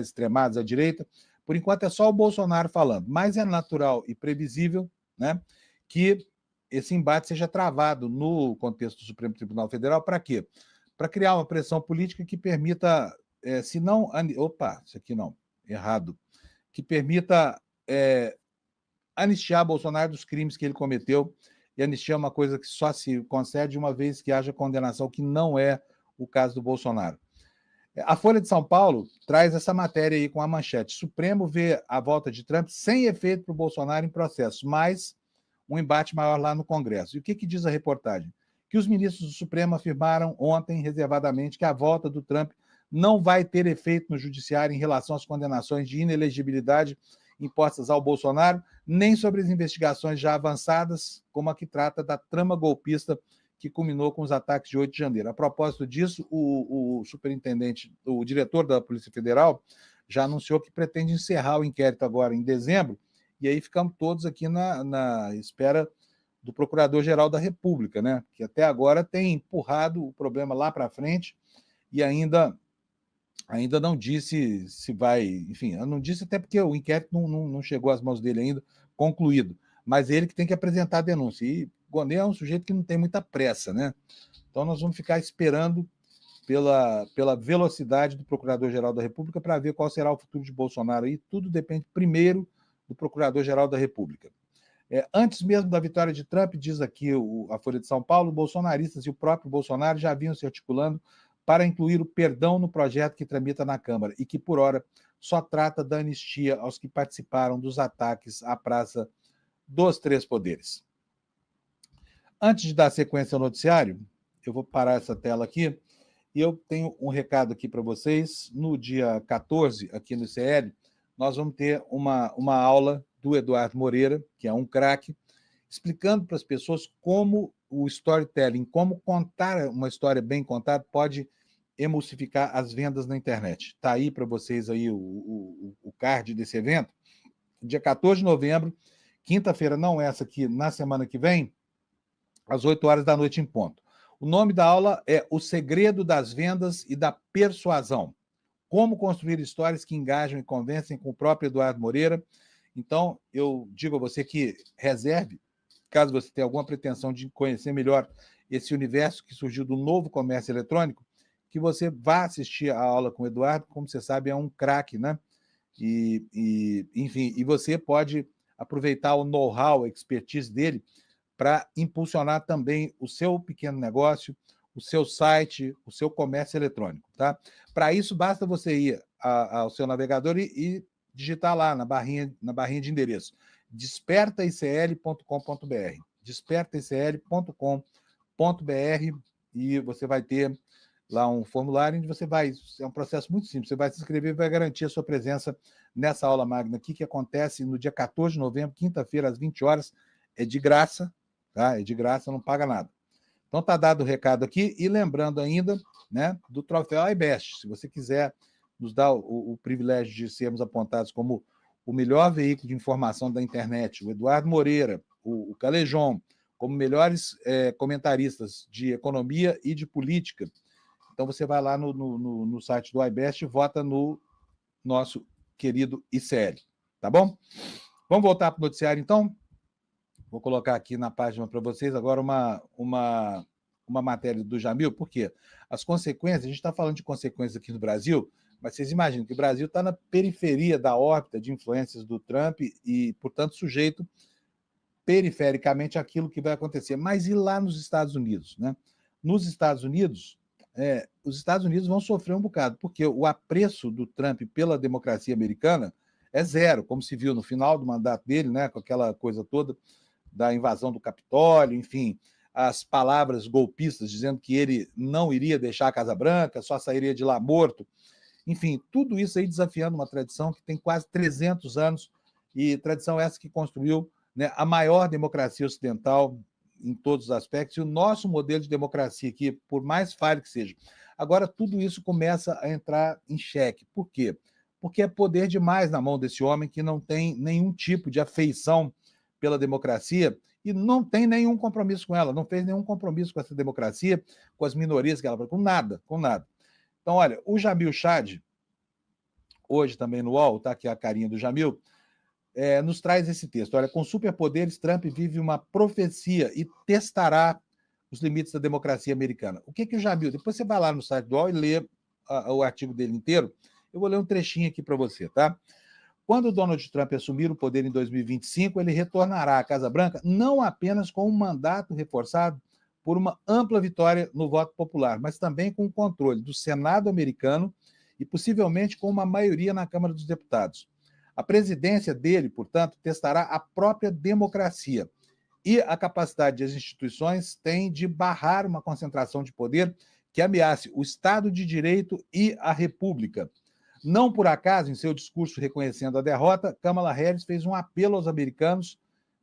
extremados à direita. Por enquanto é só o Bolsonaro falando, mas é natural e previsível, né, que esse embate seja travado no contexto do Supremo Tribunal Federal. Para quê? Para criar uma pressão política que permita, se não... Opa, isso aqui não, errado. Que permita anistiar Bolsonaro dos crimes que ele cometeu, e anistia é uma coisa que só se concede uma vez que haja condenação, que não é o caso do Bolsonaro. A Folha de São Paulo traz essa matéria aí com a manchete: Supremo vê a volta de Trump sem efeito para o Bolsonaro em processo, mas um embate maior lá no Congresso. E o que diz a reportagem? Que os ministros do Supremo afirmaram ontem, reservadamente, que a volta do Trump não vai ter efeito no judiciário em relação às condenações de inelegibilidade impostas ao Bolsonaro, nem sobre as investigações já avançadas, como a que trata da trama golpista que culminou com os ataques de 8 de janeiro. A propósito disso, o superintendente, o diretor da Polícia Federal, já anunciou que pretende encerrar o inquérito agora em dezembro, e aí ficamos todos aqui na espera do Procurador-Geral da República, né? Que até agora tem empurrado o problema lá para frente e ainda não disse se vai... Enfim, não disse até porque o inquérito não chegou às mãos dele ainda, concluído. Mas ele que tem que apresentar a denúncia. E Gonê é um sujeito que não tem muita pressa, né? Então nós vamos ficar esperando pela velocidade do Procurador-Geral da República para ver qual será o futuro de Bolsonaro. E tudo depende primeiro do Procurador-Geral da República. Antes mesmo da vitória de Trump, diz aqui a Folha de São Paulo, bolsonaristas e o próprio Bolsonaro já vinham se articulando para incluir o perdão no projeto que tramita na Câmara e que, por hora, só trata da anistia aos que participaram dos ataques à Praça dos Três Poderes. Antes de dar sequência ao noticiário, eu vou parar essa tela aqui e eu tenho um recado aqui para vocês. No dia 14, aqui no ICL, nós vamos ter uma aula do Eduardo Moreira, que é um craque, explicando para as pessoas como o storytelling, como contar uma história bem contada pode emulsificar as vendas na internet. Está aí para vocês aí o card desse evento. Dia 14 de novembro, quinta-feira, não essa aqui, na semana que vem, às 8 horas da noite em ponto. O nome da aula é O Segredo das Vendas e da Persuasão. Como construir histórias que engajam e convencem, com o próprio Eduardo Moreira. Então, eu digo a você que reserve, caso você tenha alguma pretensão de conhecer melhor esse universo que surgiu do novo comércio eletrônico, que você vá assistir a aula com o Eduardo. Como você sabe, é um craque, né? Enfim, e você pode aproveitar o know-how, a expertise dele para impulsionar também o seu pequeno negócio, o seu site, o seu comércio eletrônico, tá? Para isso, basta você ir ao seu navegador e digitar lá na barrinha de endereço, despertaicl.com.br, despertaicl.com.br, e você vai ter lá um formulário onde você vai... É um processo muito simples, você vai se inscrever e vai garantir a sua presença nessa aula magna aqui, que acontece no dia 14 de novembro, quinta-feira, às 20 horas, é de graça, tá? É de graça, não paga nada. Então está dado o recado aqui, e lembrando ainda, né, do troféu iBest. Se você quiser nos dar o privilégio de sermos apontados como o melhor veículo de informação da internet, o Eduardo Moreira, o Calejon, como melhores comentaristas de economia e de política, então você vai lá no site do iBest e vota no nosso querido ICL, tá bom? Vamos voltar para o noticiário, então? Vou colocar aqui na página para vocês agora uma matéria do Jamil. Por quê? As consequências, a gente está falando de consequências aqui no Brasil, Mas vocês imaginam que o Brasil está na periferia da órbita de influências do Trump e, portanto, sujeito perifericamente àquilo que vai acontecer. Mas e lá nos Estados Unidos? Né? Nos Estados Unidos, os Estados Unidos vão sofrer um bocado, porque o apreço do Trump pela democracia americana é zero, como se viu no final do mandato dele, né, com aquela coisa toda da invasão do Capitólio, enfim, as palavras golpistas dizendo que ele não iria deixar a Casa Branca, só sairia de lá morto. Enfim, tudo isso aí desafiando uma tradição que tem quase 300 anos, e tradição essa que construiu, né, a maior democracia ocidental em todos os aspectos, e o nosso modelo de democracia aqui, por mais falho que seja. Agora, tudo isso começa a entrar em xeque. Por quê? Porque é poder demais na mão desse homem que não tem nenhum tipo de afeição pela democracia e não tem nenhum compromisso com ela, não fez nenhum compromisso com essa democracia, com as minorias que ela faz, com nada, com nada. Então, olha, o Jamil Chad, hoje também no UOL, está aqui a carinha do Jamil, nos traz esse texto. Olha, com superpoderes, Trump vive uma profecia e testará os limites da democracia americana. O que o Jamil... Depois você vai lá no site do UOL e lê o artigo dele inteiro. Eu vou ler um trechinho aqui para você, tá? Quando Donald Trump assumir o poder em 2025, ele retornará à Casa Branca não apenas com um mandato reforçado por uma ampla vitória no voto popular, mas também com o controle do Senado americano e possivelmente com uma maioria na Câmara dos Deputados. A presidência dele, portanto, testará a própria democracia e a capacidade das instituições tem de barrar uma concentração de poder que ameace o Estado de Direito e a República. Não por acaso, em seu discurso reconhecendo a derrota, Kamala Harris fez um apelo aos americanos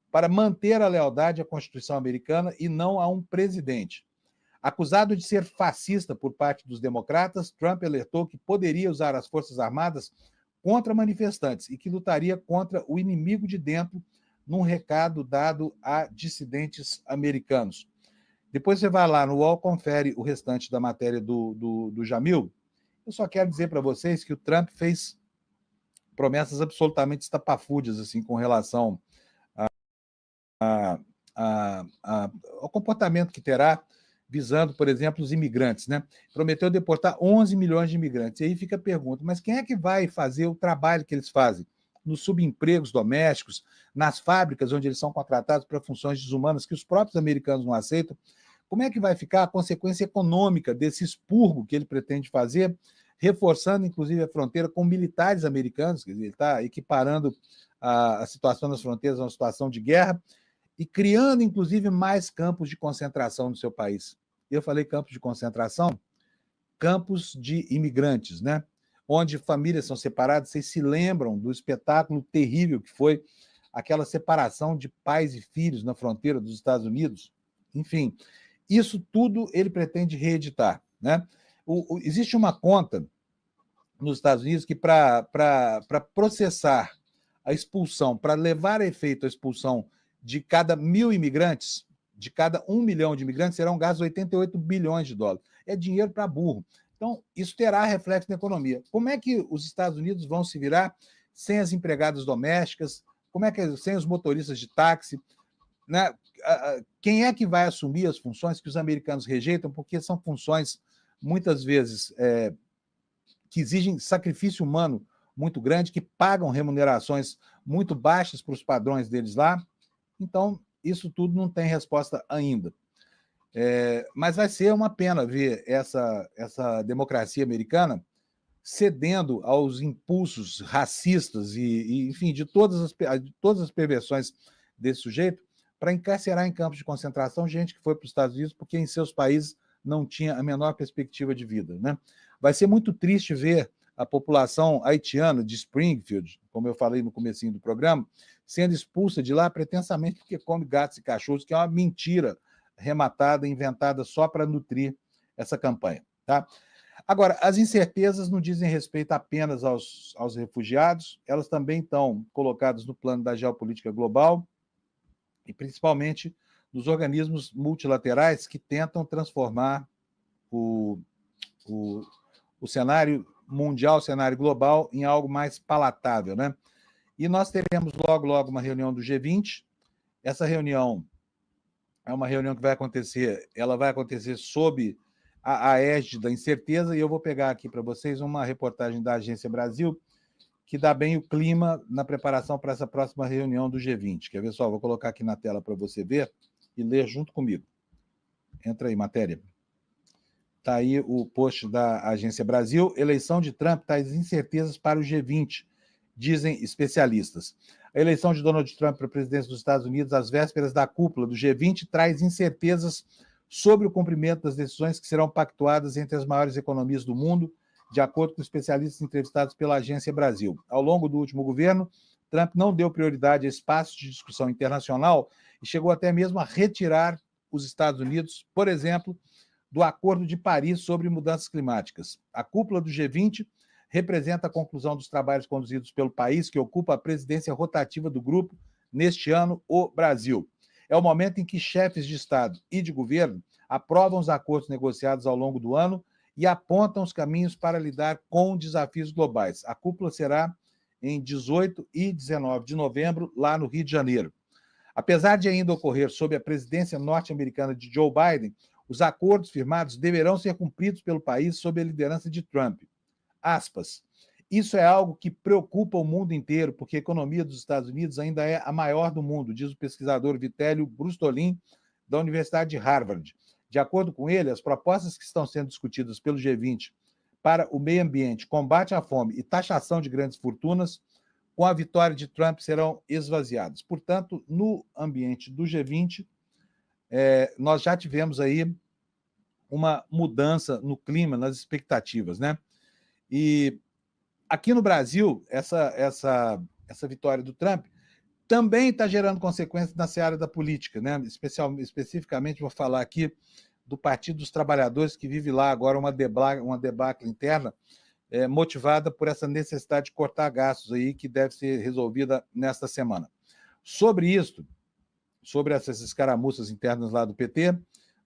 para manter a lealdade à Constituição americana e não a um presidente. Acusado de ser fascista por parte dos democratas, Trump alertou que poderia usar as Forças Armadas contra manifestantes e que lutaria contra o inimigo de dentro, num recado dado a dissidentes americanos. Depois você vai lá no UOL, confere o restante da matéria do Jamil. Eu só quero dizer para vocês que o Trump fez promessas absolutamente estapafúrdias assim, com relação ao comportamento que terá, visando, por exemplo, os imigrantes. Né? Prometeu deportar 11 milhões de imigrantes. E aí fica a pergunta, mas quem é que vai fazer o trabalho que eles fazem? Nos subempregos domésticos, nas fábricas onde eles são contratados para funções desumanas que os próprios americanos não aceitam. Como é que vai ficar a consequência econômica desse expurgo que ele pretende fazer, reforçando, inclusive, a fronteira com militares americanos? Quer dizer, ele está equiparando a situação das fronteiras a uma situação de guerra e criando, inclusive, mais campos de concentração no seu país. Eu falei campos de concentração, campos de imigrantes, né? Onde famílias são separadas. Vocês se lembram do espetáculo terrível que foi aquela separação de pais e filhos na fronteira dos Estados Unidos? Enfim, isso tudo ele pretende reeditar, né? Existe uma conta nos Estados Unidos que para processar a expulsão, para levar a efeito a expulsão de cada 1.000 imigrantes, de cada 1 milhão de imigrantes, serão gastos 88 bilhões de dólares. É dinheiro para burro. Então, isso terá reflexo na economia. Como é que os Estados Unidos vão se virar sem as empregadas domésticas? Como é que sem os motoristas de táxi? Né? Quem é que vai assumir as funções que os americanos rejeitam? Porque são funções, muitas vezes, que exigem sacrifício humano muito grande, que pagam remunerações muito baixas para os padrões deles lá. Então, isso tudo não tem resposta ainda. Mas vai ser uma pena ver essa democracia americana cedendo aos impulsos racistas e enfim, de todas as perversões desse sujeito para encarcerar em campos de concentração gente que foi para os Estados Unidos porque em seus países não tinha a menor perspectiva de vida. Né? Vai ser muito triste ver a população haitiana de Springfield, como eu falei no comecinho do programa, sendo expulsa de lá pretensamente porque come gatos e cachorros, que é uma mentira rematada, inventada só para nutrir essa campanha. Tá? Agora, as incertezas não dizem respeito apenas aos refugiados, elas também estão colocadas no plano da geopolítica global e principalmente dos organismos multilaterais que tentam transformar o cenário mundial, o cenário global, em algo mais palatável. Né? E nós teremos logo uma reunião do G20. Essa reunião é uma reunião que vai acontecer, ela vai acontecer sob a égide da incerteza, e eu vou pegar aqui para vocês uma reportagem da Agência Brasil, que dá bem o clima na preparação para essa próxima reunião do G20. Quer ver só? Vou colocar aqui na tela para você ver e ler junto comigo. Entra aí, matéria. Está aí o post da Agência Brasil. Eleição de Trump traz incertezas para o G20, dizem especialistas. A eleição de Donald Trump para a presidência dos Estados Unidos, às vésperas da cúpula do G20, traz incertezas sobre o cumprimento das decisões que serão pactuadas entre as maiores economias do mundo, de acordo com especialistas entrevistados pela Agência Brasil. Ao longo do último governo, Trump não deu prioridade a espaços de discussão internacional e chegou até mesmo a retirar os Estados Unidos, por exemplo, do Acordo de Paris sobre mudanças climáticas. A cúpula do G20 representa a conclusão dos trabalhos conduzidos pelo país que ocupa a presidência rotativa do grupo neste ano, o Brasil. É o momento em que chefes de Estado e de governo aprovam os acordos negociados ao longo do ano e apontam os caminhos para lidar com desafios globais. A cúpula será em 18 e 19 de novembro, lá no Rio de Janeiro. Apesar de ainda ocorrer sob a presidência norte-americana de Joe Biden, os acordos firmados deverão ser cumpridos pelo país sob a liderança de Trump. Aspas. Isso é algo que preocupa o mundo inteiro, porque a economia dos Estados Unidos ainda é a maior do mundo, diz o pesquisador Vitélio Brustolin, da Universidade de Harvard. De acordo com ele, as propostas que estão sendo discutidas pelo G20 para o meio ambiente, combate à fome e taxação de grandes fortunas, com a vitória de Trump, serão esvaziadas. Portanto, no ambiente do G20, nós já tivemos aí uma mudança no clima, nas expectativas, né? E aqui no Brasil, essa vitória do Trump também está gerando consequências na seara da política, né? Especificamente, vou falar aqui do Partido dos Trabalhadores, que vive lá agora uma debacle interna, motivada por essa necessidade de cortar gastos aí, que deve ser resolvida nesta semana. Sobre isso, sobre essas escaramuças internas lá do PT,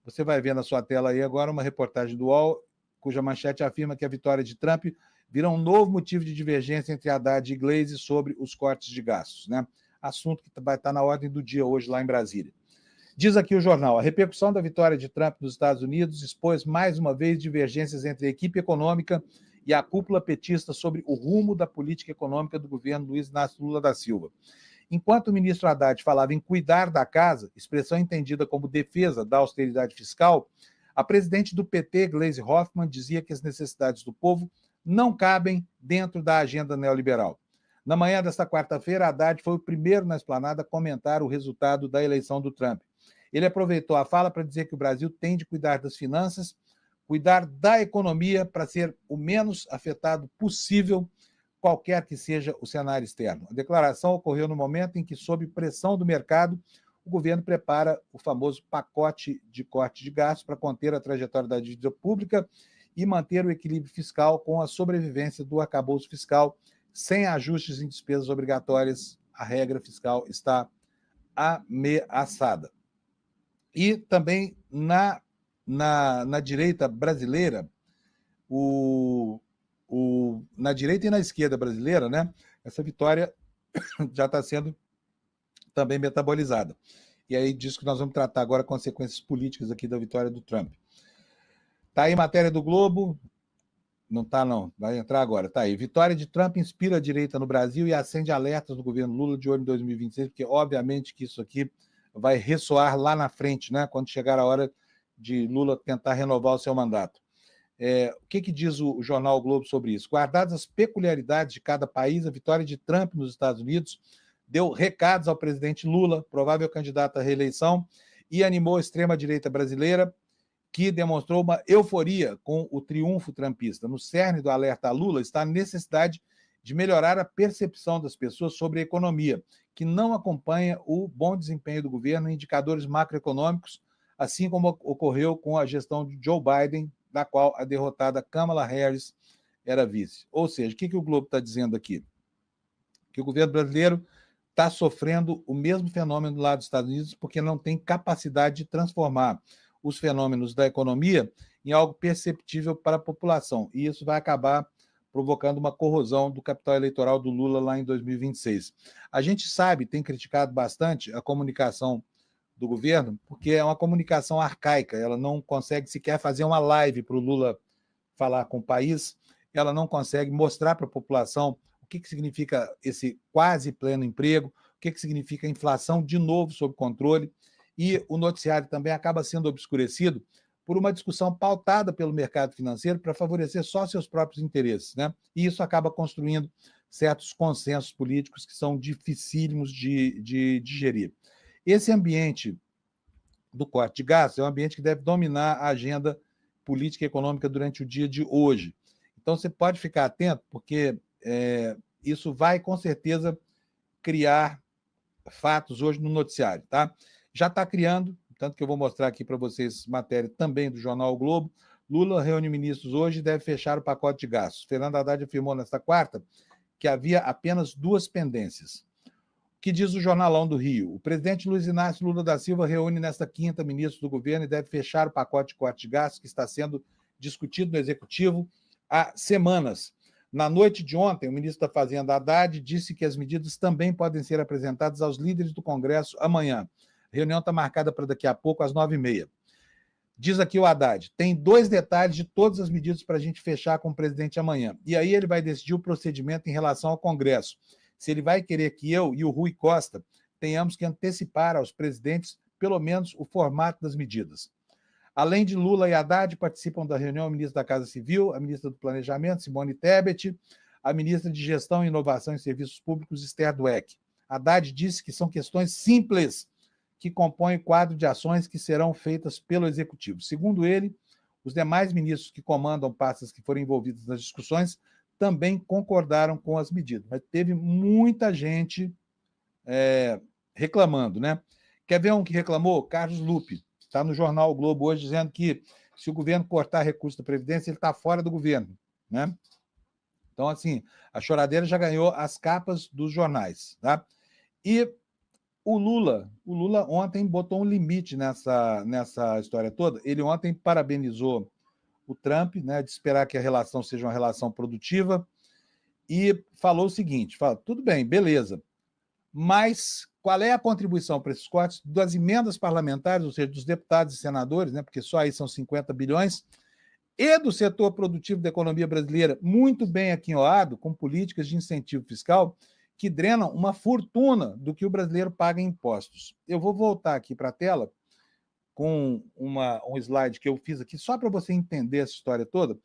você vai ver na sua tela aí agora uma reportagem do UOL, cuja manchete afirma que a vitória de Trump vira um novo motivo de divergência entre Haddad e Gleisi sobre os cortes de gastos, né? Assunto que vai estar na ordem do dia hoje lá em Brasília. Diz aqui o jornal, a repercussão da vitória de Trump nos Estados Unidos expôs mais uma vez divergências entre a equipe econômica e a cúpula petista sobre o rumo da política econômica do governo Luiz Inácio Lula da Silva. Enquanto o ministro Haddad falava em cuidar da casa, expressão entendida como defesa da austeridade fiscal, a presidente do PT, Gleisi Hoffmann, dizia que as necessidades do povo não cabem dentro da agenda neoliberal. Na manhã desta quarta-feira, Haddad foi o primeiro na esplanada a comentar o resultado da eleição do Trump. Ele aproveitou a fala para dizer que o Brasil tem de cuidar das finanças, cuidar da economia para ser o menos afetado possível, qualquer que seja o cenário externo. A declaração ocorreu no momento em que, sob pressão do mercado, o governo prepara o famoso pacote de corte de gastos para conter a trajetória da dívida pública e manter o equilíbrio fiscal com a sobrevivência do arcabouço fiscal sem ajustes em despesas obrigatórias. A regra fiscal está ameaçada. E também na direita brasileira, na direita e na esquerda brasileira, né, essa vitória já está sendo também metabolizada. E aí diz que nós vamos tratar agora consequências políticas aqui da vitória do Trump. Está aí matéria do Globo. Não está, não. Vai entrar agora. Está aí. Vitória de Trump inspira a direita no Brasil e acende alertas no governo Lula de olho em 2026, porque obviamente que isso aqui vai ressoar lá na frente, né, quando chegar a hora de Lula tentar renovar o seu mandato. O que diz o jornal o Globo sobre isso? Guardadas as peculiaridades de cada país, a vitória de Trump nos Estados Unidos deu recados ao presidente Lula, provável candidato à reeleição, e animou a extrema-direita brasileira, que demonstrou uma euforia com o triunfo trumpista. No cerne do alerta a Lula está a necessidade de melhorar a percepção das pessoas sobre a economia, que não acompanha o bom desempenho do governo em indicadores macroeconômicos, assim como ocorreu com a gestão de Joe Biden, da qual a derrotada Kamala Harris era vice. Ou seja, o que o Globo está dizendo aqui? Que o governo brasileiro está sofrendo o mesmo fenômeno lá dos Estados Unidos porque não tem capacidade de transformar os fenômenos da economia em algo perceptível para a população. E isso vai acabar provocando uma corrosão do capital eleitoral do Lula lá em 2026. A gente sabe, tem criticado bastante a comunicação do governo, porque é uma comunicação arcaica, ela não consegue sequer fazer uma live para o Lula falar com o país, ela não consegue mostrar para a população o que significa esse quase pleno emprego, o que significa a inflação de novo sob controle, e o noticiário também acaba sendo obscurecido por uma discussão pautada pelo mercado financeiro para favorecer só seus próprios interesses, né? E isso acaba construindo certos consensos políticos que são dificílimos de digerir. Esse ambiente do corte de gastos é um ambiente que deve dominar a agenda política e econômica durante o dia de hoje. Então, você pode ficar atento, porque isso vai, com certeza, criar fatos hoje no noticiário, tá? Já está criando, tanto que eu vou mostrar aqui para vocês matéria também do jornal o Globo. Lula reúne ministros hoje e deve fechar o pacote de gastos. Fernando Haddad afirmou nesta quarta que havia apenas 2 pendências. O que diz o Jornalão do Rio? O presidente Luiz Inácio Lula da Silva reúne nesta quinta ministros do governo e deve fechar o pacote de corte de gastos que está sendo discutido no Executivo há semanas. Na noite de ontem, o ministro da Fazenda, Haddad, disse que as medidas também podem ser apresentadas aos líderes do Congresso amanhã. A reunião está marcada para daqui a pouco, às 9h30. Diz aqui o Haddad, tem 2 detalhes de todas as medidas para a gente fechar com o presidente amanhã. E aí ele vai decidir o procedimento em relação ao Congresso. Se ele vai querer que eu e o Rui Costa tenhamos que antecipar aos presidentes, pelo menos, o formato das medidas. Além de Lula e Haddad, participam da reunião a ministra da Casa Civil, a ministra do Planejamento, Simone Tebet, a ministra de Gestão, Inovação e Serviços Públicos, Esther Dweck. Haddad disse que são questões simples que compõem o quadro de ações que serão feitas pelo Executivo. Segundo ele, os demais ministros que comandam pastas que foram envolvidos nas discussões também concordaram com as medidas, mas teve muita gente reclamando, né? Quer ver um que reclamou? Carlos Lupe. Está no jornal o Globo hoje dizendo que se o governo cortar recursos da Previdência, ele está fora do governo, né? Então, assim, a choradeira já ganhou as capas dos jornais, tá? E o Lula ontem botou um limite nessa história toda. Ele ontem parabenizou o Trump, né, de esperar que a relação seja uma relação produtiva, e falou o seguinte, tudo bem, beleza, mas qual é a contribuição para esses cortes das emendas parlamentares, ou seja, dos deputados e senadores, né, porque só aí são 50 bilhões, e do setor produtivo da economia brasileira, muito bem aquinhoado, com políticas de incentivo fiscal que drenam uma fortuna do que o brasileiro paga em impostos. Eu vou voltar aqui para a tela com um slide que eu fiz aqui, só para você entender essa história toda.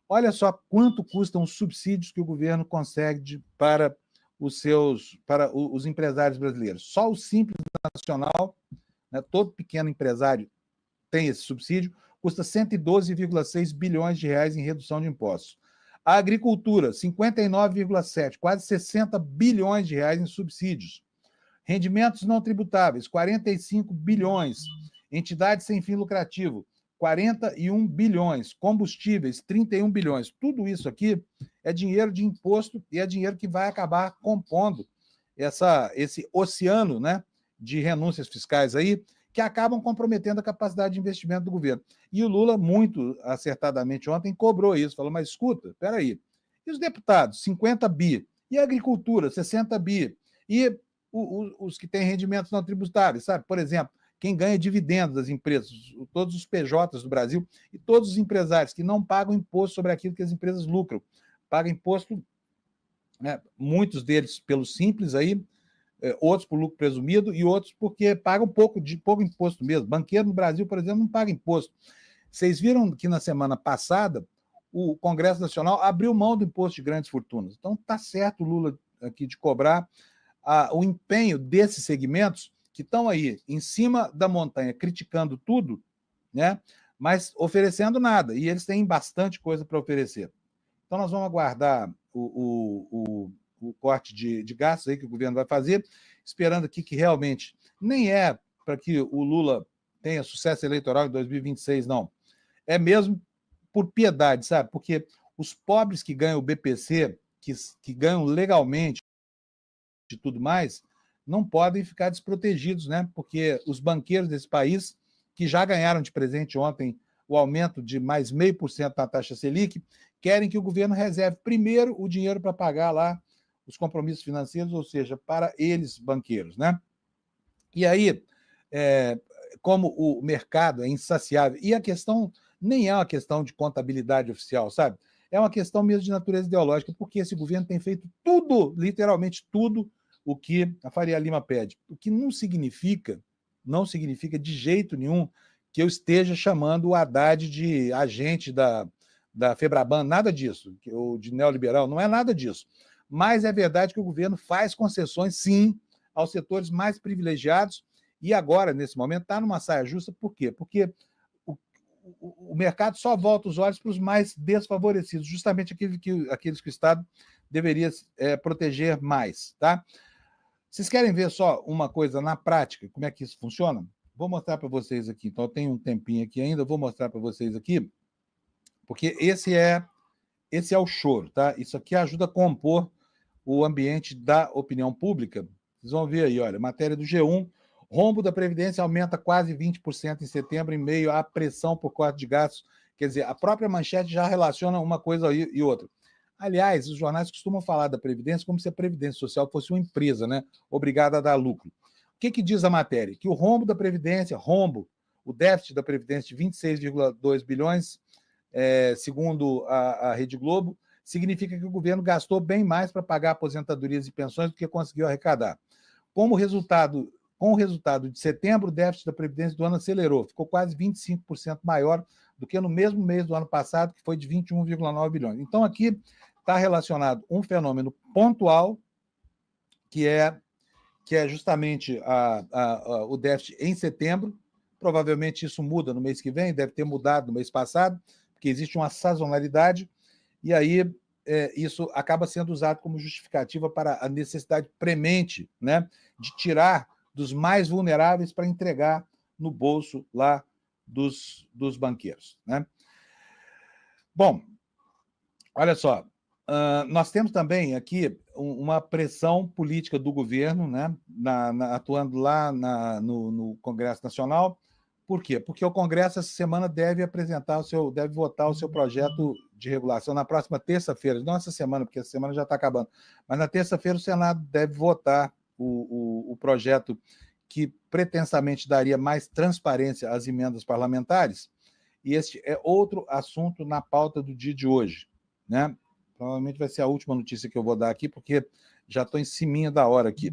Olha só quanto custam os subsídios que o governo consegue para os empresários brasileiros. Só o Simples Nacional, né, todo pequeno empresário tem esse subsídio, custa 112,6 bilhões de reais em redução de impostos. A agricultura, 59,7, quase 60 bilhões de reais em subsídios. Rendimentos não tributáveis, 45 bilhões. Entidades sem fim lucrativo, 41 bilhões. Combustíveis, 31 bilhões. Tudo isso aqui é dinheiro de imposto e é dinheiro que vai acabar compondo esse oceano, né, de renúncias fiscais aí, que acabam comprometendo a capacidade de investimento do governo. E o Lula, muito acertadamente ontem, cobrou isso. Falou, mas escuta, espera aí. E os deputados, 50 bi. E a agricultura, 60 bi. E os que têm rendimentos não tributáveis, sabe? Por exemplo, quem ganha dividendos das empresas, todos os PJs do Brasil e todos os empresários que não pagam imposto sobre aquilo que as empresas lucram. Pagam imposto, né, muitos deles pelo Simples aí, outros por lucro presumido e outros porque pagam pouco imposto mesmo. Banqueiro no Brasil, por exemplo, não paga imposto. Vocês viram que na semana passada o Congresso Nacional abriu mão do imposto de grandes fortunas. Então está certo o Lula aqui de cobrar o empenho desses segmentos que estão aí em cima da montanha criticando tudo, né? Mas oferecendo nada. E eles têm bastante coisa para oferecer. Então nós vamos aguardar o corte de gastos aí que o governo vai fazer, esperando aqui que realmente nem é para que o Lula tenha sucesso eleitoral em 2026, não. É mesmo por piedade, sabe? Porque os pobres que ganham o BPC, que ganham legalmente e tudo mais, não podem ficar desprotegidos, né? Porque os banqueiros desse país, que já ganharam de presente ontem o aumento de mais 0,5% na taxa Selic, querem que o governo reserve primeiro o dinheiro para pagar lá os compromissos financeiros, ou seja, para eles, banqueiros, né? E aí, como o mercado é insaciável, e a questão nem é uma questão de contabilidade oficial, sabe? É uma questão mesmo de natureza ideológica, porque esse governo tem feito tudo, literalmente tudo, o que a Faria Lima pede. O que não significa de jeito nenhum que eu esteja chamando o Haddad de agente da Febraban, nada disso, ou de neoliberal, não é nada disso. Mas é verdade que o governo faz concessões, sim, aos setores mais privilegiados, e agora, nesse momento, está numa saia justa. Por quê? Porque o mercado só volta os olhos para os mais desfavorecidos, justamente aqueles que o Estado deveria proteger mais. Tá? Vocês querem ver só uma coisa na prática, como é que isso funciona? Vou mostrar para vocês aqui. Então, eu tenho um tempinho aqui ainda, vou mostrar para vocês aqui, porque esse é o choro. Tá? Isso aqui ajuda a compor o ambiente da opinião pública. Vocês vão ver aí, olha, matéria do G1, rombo da Previdência aumenta quase 20% em setembro, em meio à pressão por corte de gastos. Quer dizer, a própria manchete já relaciona uma coisa e outra. Aliás, os jornais costumam falar da Previdência como se a Previdência Social fosse uma empresa, né, obrigada a dar lucro. O que diz a matéria? Que o rombo da Previdência, o déficit da Previdência de 26,2 bilhões, segundo a Rede Globo, significa que o governo gastou bem mais para pagar aposentadorias e pensões do que conseguiu arrecadar. Com o resultado de setembro, o déficit da Previdência do ano acelerou, ficou quase 25% maior do que no mesmo mês do ano passado, que foi de 21,9 bilhões. Então, aqui está relacionado um fenômeno pontual, que é justamente o déficit em setembro. Provavelmente isso muda no mês que vem, deve ter mudado no mês passado, porque existe uma sazonalidade, e aí isso acaba sendo usado como justificativa para a necessidade premente, né, de tirar dos mais vulneráveis para entregar no bolso lá dos banqueiros. Né? Bom, olha só, nós temos também aqui uma pressão política do governo, né, atuando lá no Congresso Nacional. Por quê? Porque o Congresso, essa semana, deve votar o seu projeto de regulação na próxima terça-feira, não essa semana, porque essa semana já está acabando, mas na terça-feira o Senado deve votar o projeto que pretensamente daria mais transparência às emendas parlamentares, e este é outro assunto na pauta do dia de hoje. Né? Provavelmente vai ser a última notícia que eu vou dar aqui, porque já estou em ciminha da hora aqui.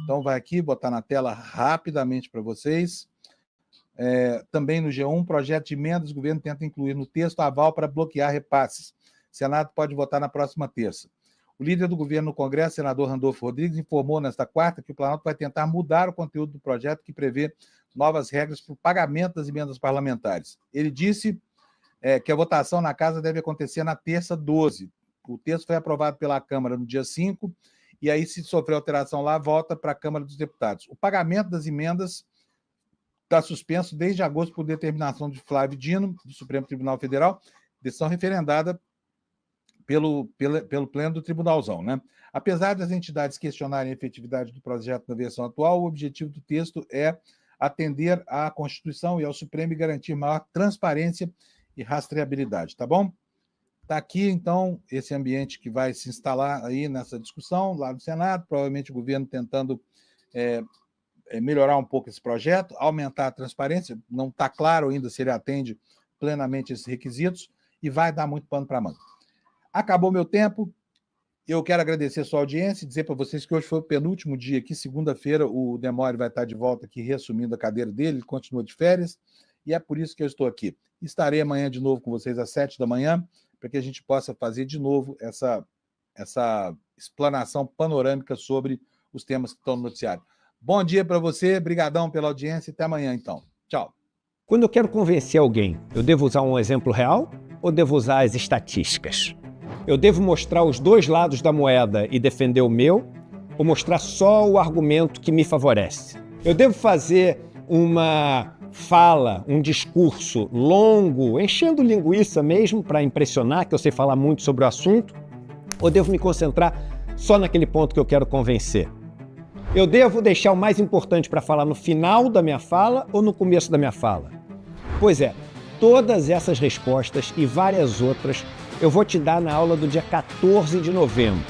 Então, vai aqui, botar na tela rapidamente para vocês. Também no G1, projeto de emendas, o governo tenta incluir no texto aval para bloquear repasses. O Senado pode votar na próxima terça. O líder do governo no Congresso, senador Randolfo Rodrigues, informou nesta quarta que o Planalto vai tentar mudar o conteúdo do projeto que prevê novas regras para o pagamento das emendas parlamentares. Ele disse que a votação na casa deve acontecer na terça 12. O texto foi aprovado pela Câmara no dia 5, e aí, se sofrer alteração lá, volta para a Câmara dos Deputados. O pagamento das emendas está suspenso desde agosto por determinação de Flávio Dino, do Supremo Tribunal Federal, decisão referendada pelo Pleno do Tribunalzão. Né? Apesar das entidades questionarem a efetividade do projeto na versão atual, o objetivo do texto é atender à Constituição e ao Supremo e garantir maior transparência e rastreabilidade. Tá bom? Está aqui, então, esse ambiente que vai se instalar aí nessa discussão, lá no Senado, provavelmente o governo tentando melhorar um pouco esse projeto, aumentar a transparência, não está claro ainda se ele atende plenamente esses requisitos, e vai dar muito pano para manga. Acabou meu tempo, eu quero agradecer a sua audiência e dizer para vocês que hoje foi o penúltimo dia aqui, segunda-feira o Demore vai estar de volta aqui reassumindo a cadeira dele, ele continua de férias, e é por isso que eu estou aqui. Estarei amanhã de novo com vocês às 7 da manhã, para que a gente possa fazer de novo essa explanação panorâmica sobre os temas que estão no noticiário. Bom dia para você, brigadão pela audiência, até amanhã então. Tchau. Quando eu quero convencer alguém, eu devo usar um exemplo real ou devo usar as estatísticas? Eu devo mostrar os dois lados da moeda e defender o meu, ou mostrar só o argumento que me favorece? Eu devo fazer uma fala, um discurso longo, enchendo linguiça mesmo para impressionar, que eu sei falar muito sobre o assunto, ou devo me concentrar só naquele ponto que eu quero convencer? Eu devo deixar o mais importante para falar no final da minha fala ou no começo da minha fala? Pois é, todas essas respostas e várias outras eu vou te dar na aula do dia 14 de novembro.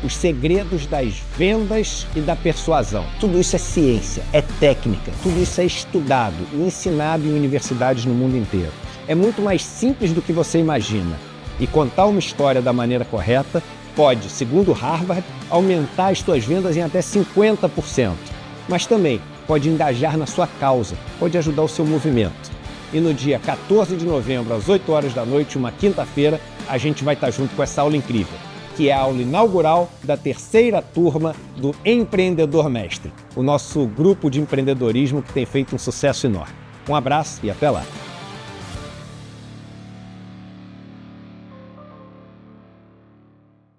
os segredos das vendas e da persuasão. Tudo isso é ciência, é técnica, tudo isso é estudado e ensinado em universidades no mundo inteiro. É muito mais simples do que você imagina. E contar uma história da maneira correta pode, segundo Harvard, aumentar as suas vendas em até 50%. Mas também pode engajar na sua causa, pode ajudar o seu movimento. E no dia 14 de novembro, às 8 horas da noite, uma quinta-feira, a gente vai estar junto com essa aula incrível, que é a aula inaugural da 3ª turma do Empreendedor Mestre, o nosso grupo de empreendedorismo que tem feito um sucesso enorme. Um abraço e até lá!